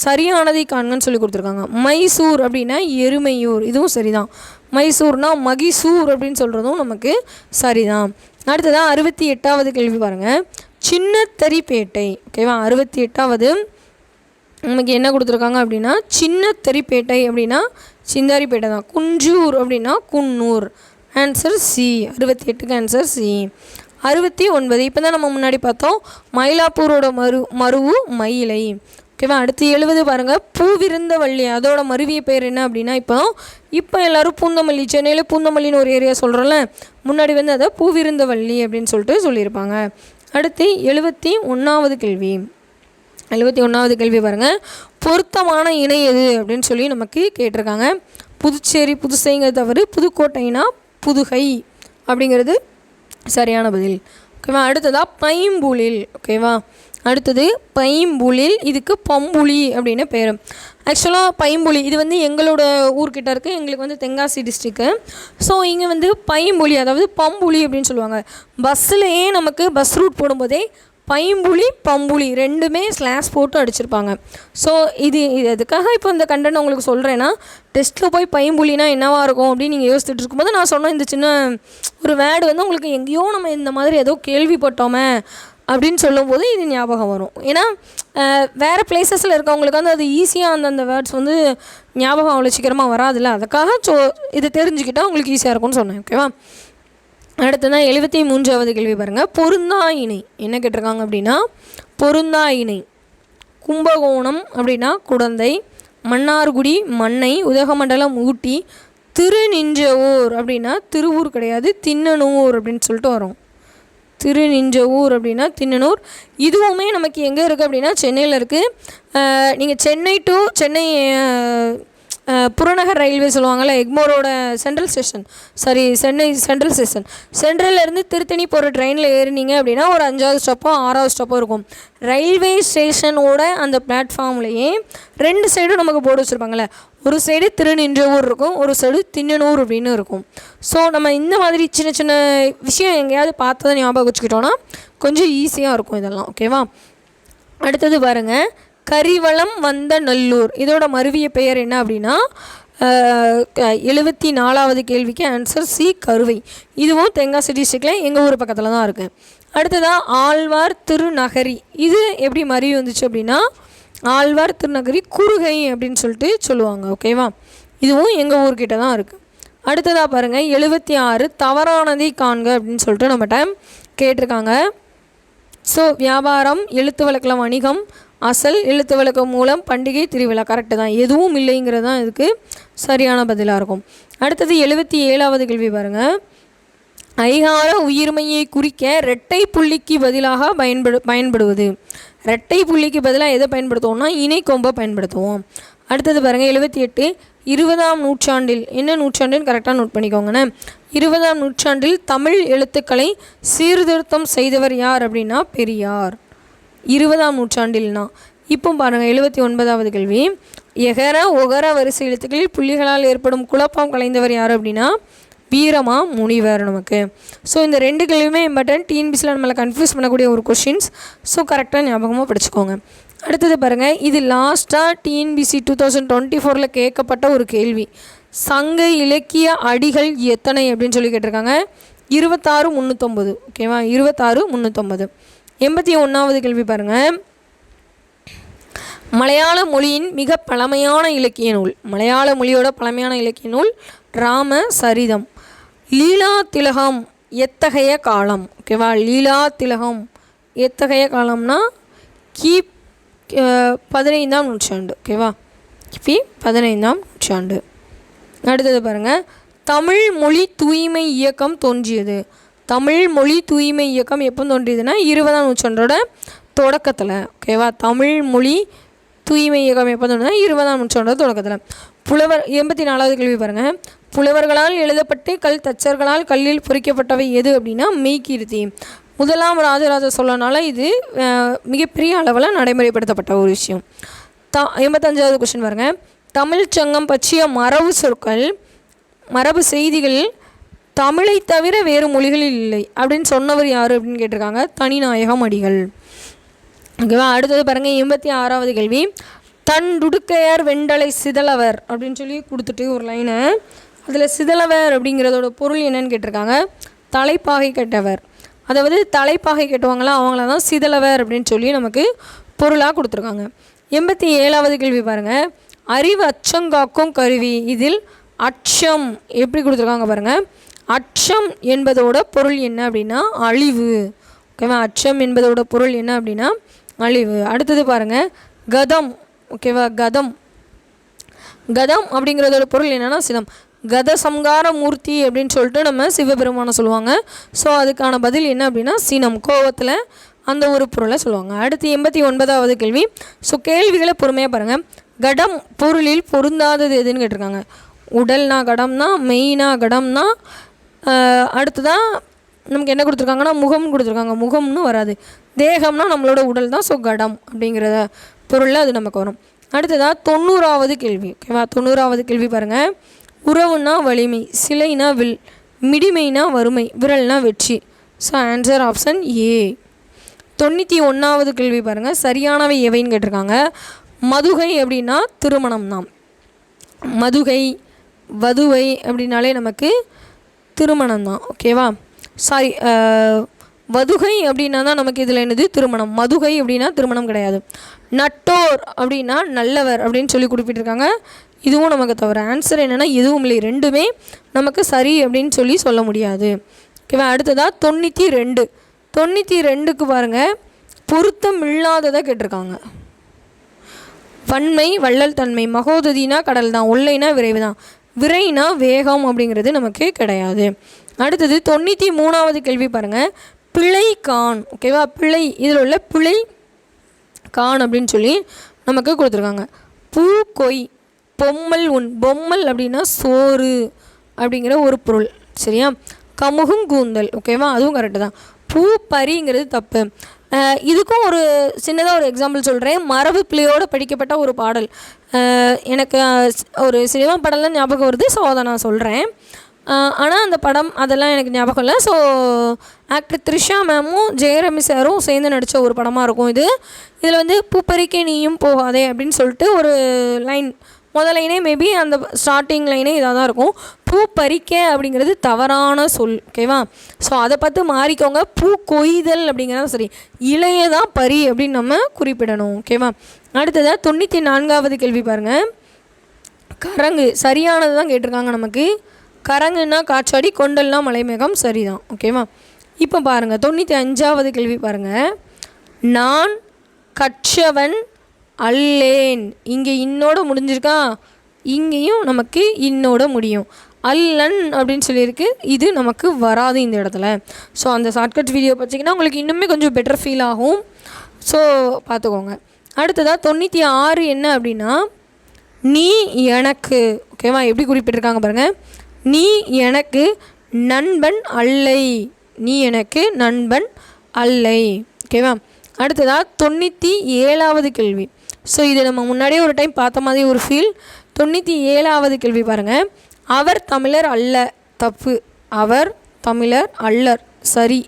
சரியானதை காண்கன்னு சொல்லி கொடுத்துருக்காங்க. மைசூர் அப்படின்னா எருமையூர், இதுவும் சரிதான். மைசூர்னா மகிசூர் அப்படின்னு சொல்கிறதும் நமக்கு சரிதான். அடுத்ததான் 68வது கேள்வி பாருங்கள். சின்னத்தரிப்பேட்டை. ஓகேவா? 68வது நமக்கு என்ன கொடுத்துருக்காங்க அப்படின்னா சின்னத்தரிப்பேட்டை அப்படின்னா சிந்தாரிப்பேட்டை தான். குஞ்சூர் அப்படின்னா குன்னூர். Answer C. 68க்கு ஆன்சர் சி. 69 இப்போ தான் நம்ம முன்னாடி பார்த்தோம். மயிலாப்பூரோட மருவு மயிலை. ஓகேவா? அடுத்து 70 பாருங்கள். பூவிருந்தவள்ளி அதோட மருவிய பேர் என்ன அப்படின்னா இப்போ எல்லோரும் பூந்தமல்லி, சென்னையில் பூந்தமல்லின்னு ஒரு ஏரியா சொல்கிறோம்ல, முன்னாடி வந்து அதை பூவிருந்தவள்ளி அப்படின்னு சொல்லிட்டு சொல்லியிருப்பாங்க. அடுத்து 71வது கேள்வி. 71வது கேள்வி பாருங்கள். பொருத்தமான இணை எது அப்படின்னு சொல்லி நமக்கு கேட்டிருக்காங்க. புதுச்சேரி புதுசைங்கிறது தவறு. புதுக்கோட்டைனா புதுகை அப்படிங்கிறது சரியான பதில். ஓகேவா? அடுத்ததாக பைம்புலில். ஓகேவா? அடுத்தது பைம்புலில், இதுக்கு பம்புலி அப்படின்னு பேர். ஆக்சுவலாக பைம்புலி இது வந்து எங்களோட ஊர்கிட்ட இருக்குது. எங்களுக்கு வந்து தென்காசி டிஸ்ட்ரிக்கு. ஸோ இங்கே வந்து பைம்புலி அதாவது பம்புலி அப்படின்னு சொல்லுவாங்க. பஸ்ஸுலேயே நமக்கு பஸ் ரூட் போடும்போதே பைம்புலி பம்புலி ரெண்டுமே ஸ்லாஷ் போட்டு அடிச்சிருப்பாங்க. ஸோ இது எதுக்காக இப்போ இந்த கண்டென்ட் உங்களுக்கு சொல்கிறேன்னா, டெஸ்ட்டில் போய் பைம்புலினா என்னவாக இருக்கும் அப்படின்னு நீங்கள் யோசிச்சுட்டு இருக்கும்போது நான் சொன்ன இந்த சின்ன ஒரு வேர்டு வந்து உங்களுக்கு எங்கேயோ நம்ம இந்த மாதிரி ஏதோ கேள்விப்பட்டோமே அப்படின்னு சொல்லும்போது இது ஞாபகம் வரும். ஏன்னா வேறு பிளேசஸில் இருக்கவங்களுக்கு வந்து அது ஈஸியாக அந்தந்த வேர்ட்ஸ் வந்து ஞாபகம் அவ்வளோ சீக்கிரமாக வராதுல்ல, அதுக்காக இது தெரிஞ்சுக்கிட்டால் உங்களுக்கு ஈஸியாக இருக்கும்னு சொன்னேன். ஓகேவா? அடுத்ததான் 73வது கேள்வி பாருங்கள். பொருந்தா இணை என்ன கேட்டிருக்காங்க அப்படின்னா பொருந்தா இணை. கும்பகோணம் அப்படின்னா குடந்தை, மன்னார்குடி மண்ணை, உதகமண்டலம் ஊட்டி, திருநின்றவூர் அப்படின்னா திருவூர் கிடையாது, திண்ணனூர் அப்படின்னு சொல்லிட்டு வரும். திருநின்றவூர் அப்படின்னா திண்ணனூர். இதுவுமே நமக்கு எங்கே இருக்குது அப்படின்னா சென்னையில் இருக்குது. நீங்கள் சென்னை டு சென்னை புறநகர் ரயில்வே சொல்லுவாங்கள்ல, எக்மோரோட central station, Chennai central station, சென்ட்ரல்லேருந்து திருத்தணி போகிற ட்ரெயினில் ஏறினீங்க அப்படின்னா ஒரு 5வது ஸ்டாப்போ 6வது ஸ்டாப்போ இருக்கும். ரயில்வே ஸ்டேஷனோட அந்த பிளாட்ஃபார்ம்லேயே 2 சைடும் நமக்கு போர்டு வச்சுருப்பாங்கள்ல, ஒரு சைடு திருநின்றவூர் இருக்கும், ஒரு சைடு திண்ணனூர் அப்படின்னு இருக்கும். ஸோ நம்ம இந்த மாதிரி சின்ன சின்ன விஷயம் எங்கேயாவது பார்த்ததை ஞாபகம் வச்சுக்கிட்டோன்னா கொஞ்சம் ஈஸியாக இருக்கும் இதெல்லாம். ஓகேவா? அடுத்தது பாருங்கள், கரிவளம் வந்த நல்லூர், இதோட மருவிய பெயர் என்ன அப்படின்னா 74வது கேள்விக்கு ஆன்சர் சி, கருவை. இதுவும் தென்காசி டிஸ்ட்ரிக்டில் எங்கள் ஊர் பக்கத்தில் தான் இருக்குது. அடுத்ததாக ஆழ்வார் திருநகரி, இது எப்படி மருவி வந்துச்சு அப்படின்னா ஆழ்வார் திருநகரி குறுகை அப்படின்னு சொல்லிட்டு சொல்லுவாங்க. ஓகேவா? இதுவும் எங்கள் ஊர்கிட்ட தான் இருக்குது. அடுத்ததாக பாருங்கள், 76 தவறானதை காண்க அப்படின்னு சொல்லிட்டு நம்மகிட்ட கேட்டிருக்காங்க. ஸோ வியாபாரம், எழுத்து வழக்கில் வணிகம், அசல், எழுத்து வழக்கம் மூலம், பண்டிகை, திருவிழா. கரெக்டு தான், எதுவும் இல்லைங்கிறது தான் இதுக்கு சரியான பதிலாக இருக்கும். அடுத்தது 77வது கேள்வி பாருங்கள், ஐகார உயிர்மையை குறிக்க இரட்டை புள்ளிக்கு பதிலாக பயன்படுவது. இரட்டை புள்ளிக்கு பதிலாக எதை பயன்படுத்துவோம்னா இணைக்கொம்பை பயன்படுத்துவோம். அடுத்தது பாருங்கள் 78 20ஆம் நூற்றாண்டில், என்ன நூற்றாண்டுன்னு கரெக்டாக நோட் பண்ணிக்கோங்கண்ணே. 20ஆம் நூற்றாண்டில் தமிழ் எழுத்துக்களை சீர்திருத்தம் செய்தவர் யார் அப்படின்னா பெரியார். 20ஆம் நூற்றாண்டில்னா இப்போ பாருங்கள் 79வது கேள்வி, எகர ஒகர வரிசை எழுத்துக்களில் புள்ளிகளால் ஏற்படும் குழப்பம் கலைந்தவர் யார் அப்படின்னா வீரமா முனிவர் நமக்கு. ஸோ இந்த 2 கேள்வியுமே இம்பார்ட்டன்ட், டிஎன்பிசியில் நம்மளை கன்ஃபியூஸ் பண்ணக்கூடிய ஒரு கொஷின்ஸ். ஸோ கரெக்டாக ஞாபகமாக படிச்சுக்கோங்க. அடுத்தது பாருங்கள், இது லாஸ்ட்டாக டிஎன்பிசி 2024 கேட்கப்பட்ட ஒரு கேள்வி. சங்க இலக்கிய அடிகள் எத்தனை அப்படின்னு சொல்லி கேட்டிருக்காங்க. 26,309. ஓகேவா? 26,309. 81வது கேள்வி பாருங்கள், மலையாள மொழியின் மிக பழமையான இலக்கிய நூல், மலையாள மொழியோட பழமையான இலக்கிய நூல் ராம சரிதம். லீலா திலகம் எத்தகைய காலம்? ஓகேவா? லீலா திலகம் எத்தகைய காலம்னா கி 15ஆம் நூற்றாண்டு. ஓகேவா? கிபி 15ஆம் நூற்றாண்டு. அடுத்தது பாருங்கள், தமிழ் மொழி தூய்மை இயக்கம் தோன்றியது. தமிழ் மொழி தூய்மை இயக்கம் எப்போ தோன்றியதுன்னா 20ஆம் நூற்றாண்டோட தொடக்கத்தில். ஓகேவா? தமிழ் மொழி தூய்மை இயக்கம் எப்போ தோன்றினா 20ஆம் நூற்றாண்டோட தொடக்கத்தில். புலவர் 84வது கேள்வி பாருங்கள், புலவர்களால் எழுதப்பட்டு கல் தச்சர்களால் கல்லில் பொறிக்கப்பட்டவை எது அப்படின்னா மெய்கீர்த்தி. முதலாம் ராஜராஜ சோழனால் இது மிகப்பெரிய அளவில் நடைமுறைப்படுத்தப்பட்ட ஒரு விஷயம். 85வது கொஸ்டின் பாருங்கள், தமிழ் சங்கம் பற்றிய மரபு சொற்கள், மரபு செய்திகள் தமிழை தவிர வேறு மொழிகளில் இல்லை அப்படின்னு சொன்னவர் யார் அப்படின்னு கேட்டிருக்காங்க. தனிநாயகம் அடிகள். ஓகேவா? அடுத்தது பாருங்கள் 86வது கேள்வி, தண்டுடுக்கையர் வெண்டலை சிதலவர் அப்படின்னு சொல்லி கொடுத்துட்டு ஒரு லைனை, அதில் சிதலவர் அப்படிங்கிறதோட பொருள் என்னன்னு கேட்டிருக்காங்க. தலைப்பாகை கெட்டவர், அதாவது தலைப்பாகை கட்டுவாங்களா அவங்கள தான் சிதலவர் அப்படின்னு சொல்லி நமக்கு பொருளாக கொடுத்துருக்காங்க. 87வது கேள்வி பாருங்கள், அறிவு அச்சங்காக்கும் கருவி, இதில் அச்சம் எப்படி கொடுத்துருக்காங்க பாருங்கள். அச்சம் என்பதோட பொருள் என்ன அப்படின்னா அழிவு. ஓகேவா? அச்சம் என்பதோட பொருள் என்ன அப்படின்னா அழிவு. அடுத்தது பாருங்கள் கதம். ஓகேவா? கதம், கதம் அப்படிங்கிறதோட பொருள் என்னென்னா சினம். கத சம்கார மூர்த்தி அப்படின்னு சொல்லிட்டு நம்ம சிவபெருமானை சொல்லுவாங்க. ஸோ அதுக்கான பதில் என்ன அப்படின்னா சினம், கோவத்தில் அந்த ஒரு பொருளை சொல்லுவாங்க. அடுத்து 89வது கேள்வி. ஸோ கேள்விகளை பொறுமையாக பாருங்கள். கடம் பொருளில் பொருந்தாதது எதுன்னு கேட்டிருக்காங்க. உடல்னா கடம்னா, மெய்னா கடம்னா, அடுத்துதான் நமக்கு என்ன கொடுத்துருக்காங்கன்னா முகம் கொடுத்துருக்காங்க. முகம்னு வராது, தேகம்னா நம்மளோட உடல் தான். ஸோ கடம் அப்படிங்கிற பொருளில் அது நமக்கு வரும். அடுத்ததாக 90வது கேள்வி. ஓகேவா? 90வது கேள்வி பாருங்கள், உறவுனா வலிமை, சிலைனா வில், மிடிமைனா வறுமை, விரல்னா வெற்றி. So answer option A. 91வது கேள்வி பாருங்கள், சரியானவை எவைன்னு கேட்டிருக்காங்க. மதுகை அப்படின்னா திருமணம் தான். மதுகை வதுவை அப்படின்னாலே நமக்கு திருமணம் தான். ஓகேவா? சாரி, வதுகை அப்படின்னா தான் நமக்கு இதில் என்னது திருமணம். மதுகை அப்படின்னா திருமணம் கிடையாது. நட்டோர் அப்படின்னா நல்லவர் அப்படின்னு சொல்லி குறிப்பிட்டிருக்காங்க. இதுவும் நமக்கு தவிர. ஆன்சர் என்னென்னா எதுவும் இல்லை, ரெண்டுமே நமக்கு சரி அப்படின்னு சொல்லி சொல்ல முடியாது. ஓகேவா? அடுத்ததாக 92. 92க்கு பாருங்கள், பொருத்தம் இல்லாததை கேட்டிருக்காங்க. வன்மை வள்ளல் தன்மை, மகோததினா கடல் தான், ஒல்லைனா விரைவு தான், விரைனா வேகம் அப்படிங்கிறது நமக்கு கிடையாது. அடுத்தது 93வது கேள்வி பாருங்கள், பிழை கான். ஓகேவா? பிழை, இதில் உள்ள பிழை கான் அப்படின்னு சொல்லி நமக்கு கொடுத்துருக்காங்க. பூ கொய், பொம்மல் உண். பொம்மல் அப்படின்னா சோறு அப்படிங்கிற ஒரு பொருள். சரியா? கமுகுங்கூந்தல். ஓகேவா? அதுவும் கரெக்டு தான். பூ பறிங்கிறது தப்பு. இதுக்கும் ஒரு சின்னதாக ஒரு எக்ஸாம்பிள் சொல்கிறேன். மரபு பிள்ளையோடு படிக்கப்பட்ட ஒரு பாடல். எனக்கு ஒரு சினிமா பாடலாம் ஞாபகம் வருது. ஸோ அதை நான் சொல்கிறேன். ஆனால் அந்த படம் அதெல்லாம் எனக்கு ஞாபகம் இல்லை. ஸோ ஆக்டர் த்ரிஷா மேமும் ஜெயரமி சாரும் சேர்ந்து நடித்த ஒரு படமாக இருக்கும் இது. இதில் வந்து பூப்பறிக்க நீயும் போகாதே அப்படின்னு சொல்லிட்டு ஒரு லைன், முதல் லைனே மேபி அந்த ஸ்டார்டிங் லைனே இதாக தான் இருக்கும். பூ பறிக்க அப்படிங்கிறது தவறான சொல். ஓகேவா? ஸோ அதை பார்த்து மாறிக்கோங்க. பூ கொய்தல் அப்படிங்கிறத சரி, இலையதான் பறி அப்படின்னு நம்ம குறிப்பிடணும். ஓகேவா? அடுத்ததாக 94வது கேள்வி பாருங்கள். கரங்கு சரியானது தான் கேட்டிருக்காங்க நமக்கு. கரங்குன்னா காற்றாடி, கொண்டல்னா மலைமேகம். சரிதான். ஓகேவா? இப்போ பாருங்கள் 95வது கேள்வி பாருங்கள். நான் கற்றவன் அல்லேன். இங்கே இன்னோட முடிஞ்சிருக்கா, இங்கேயும் நமக்கு இன்னோட முடியும். அல்லன் அப்படின்னு சொல்லியிருக்கு. இது நமக்கு வராது இந்த இடத்துல. ஸோ அந்த ஷார்ட்கட் வீடியோ பார்த்திங்கன்னா உங்களுக்கு இன்னுமே கொஞ்சம் பெட்டர் ஃபீல் ஆகும். ஸோ பார்த்துக்கோங்க. அடுத்ததாக 96 என்ன அப்படின்னா நீ எனக்கு. ஓகேவா? எப்படி குறிப்பிட்டிருக்காங்க பாருங்கள். நீ எனக்கு நண்பன் அல்லை. நீ எனக்கு நண்பன் அல்லை. ஓகேவா? அடுத்ததாக 97வது கேள்வி. ஸோ இது நம்ம முன்னாடியே ஒரு டைம் பார்த்த மாதிரி ஒரு ஃபீல். 97வது கேள்வி பாருங்கள். அவர் தமிழர் அல்ல. தப்பு. அவர் தமிழர் அல்லர். சரி.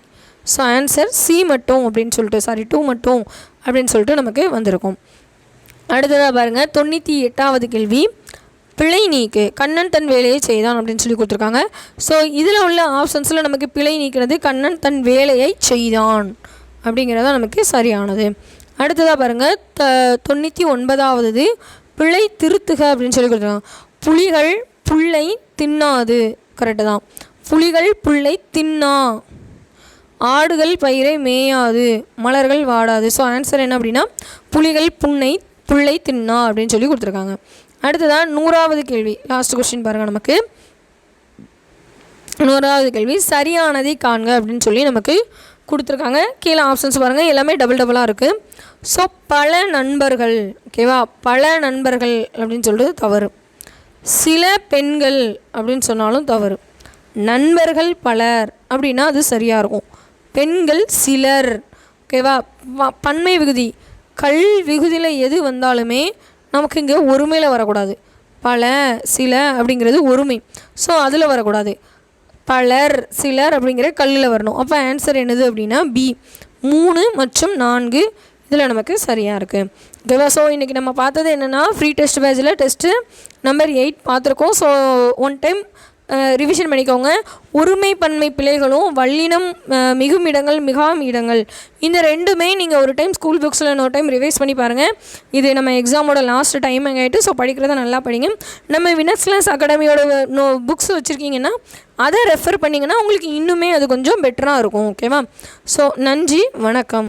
ஸோ ஆன்சர் சி மட்டும் அப்படின்னு சொல்லிட்டு, சாரி 2 மட்டும் அப்படின்னு சொல்லிட்டு நமக்கு வந்திருக்கும். அடுத்ததாக பாருங்கள் 98வது கேள்வி. பிழை நீக்கு. கண்ணன் தன் வேலையை செய்தான் அப்படின்னு சொல்லி கொடுத்துருக்காங்க. ஸோ இதில் உள்ள ஆப்ஷன்ஸில் நமக்கு பிழை நீக்கிறது கண்ணன் தன் வேலையை செய்தான் அப்படிங்கிறத நமக்கு சரியானது. அடுத்ததாக பாருங்கள் 99வது பிழை திருத்துக அப்படின்னு சொல்லி கொடுத்துருக்காங்க. புலிகள் புல்லை தின்னாது. கரெக்டு தான். புலிகள் புல்லை தின்னா. ஆடுகள் பயிரை மேயாது. மலர்கள் வாடாது. ஸோ ஆன்சர் என்ன அப்படின்னா புலிகள் புல்லை தின்னா அப்படின்னு சொல்லி கொடுத்துருக்காங்க. அடுத்ததான் 100வது கேள்வி. லாஸ்ட் கொஸ்டின் பாருங்கள். நமக்கு 100வது கேள்வி சரியானதை காண்க அப்படின்னு சொல்லி நமக்கு கொடுத்துருக்காங்க. கீழே ஆப்ஷன்ஸ் பாருங்கள். எல்லாமே டபுளாக இருக்குது. ஸோ பல நண்பர்கள். ஓகேவா? பல நண்பர்கள் அப்படின்னு சொல்கிறது தவறு. சில பெண்கள் அப்படின்னு சொன்னாலும் தவறு. நண்பர்கள் பலர் அப்படின்னா அது சரியாக இருக்கும். பெண்கள் சிலர். ஓகேவா? பன்மை விகுதி கல் விகுதியில் எது வந்தாலுமே நமக்கு இங்கே ஒருமையில் வரக்கூடாது. பல சில அப்படிங்கிறது ஒருமை. ஸோ அதில் வரக்கூடாது. பலர் சிலர் அப்படிங்கிற கல்லில் வரணும். அப்போ ஆன்சர் என்னது அப்படின்னா பி 3 மற்றும் 4 இதில் நமக்கு சரியாக இருக்குது. ஓகேவா? ஸோ இன்றைக்கி நம்ம பார்த்தது என்னென்னா ஃப்ரீ டெஸ்ட் பேட்சில் டெஸ்ட்டு நம்பர் 8 பார்த்துருக்கோம். ஸோ ஒன் டைம் ரிவிஷன் பண்ணிக்கோங்க. ஒருமை பன்மை பிழைகளும் வல்லினம் மிகும் இடங்கள் மிகாம் இடங்கள் இந்த ரெண்டுமே நீங்கள் ஒரு டைம் ஸ்கூல் புக்ஸில் இன்னொரு டைம் ரிவைஸ் பண்ணி பாருங்கள். இது நம்ம எக்ஸாமோட லாஸ்ட் டைம் ஆகிட்டு. ஸோ படிக்கிறத நல்லா படிங்க. நம்ம வினக்ஸ் கிளாஸ் அகாடமியோட புக்ஸ் வச்சுருக்கீங்கன்னா அதை ரெஃபர் பண்ணிங்கன்னா உங்களுக்கு இன்னுமே அது கொஞ்சம் பெட்டராக இருக்கும். ஓகேவா? ஸோ நன்றி, வணக்கம்.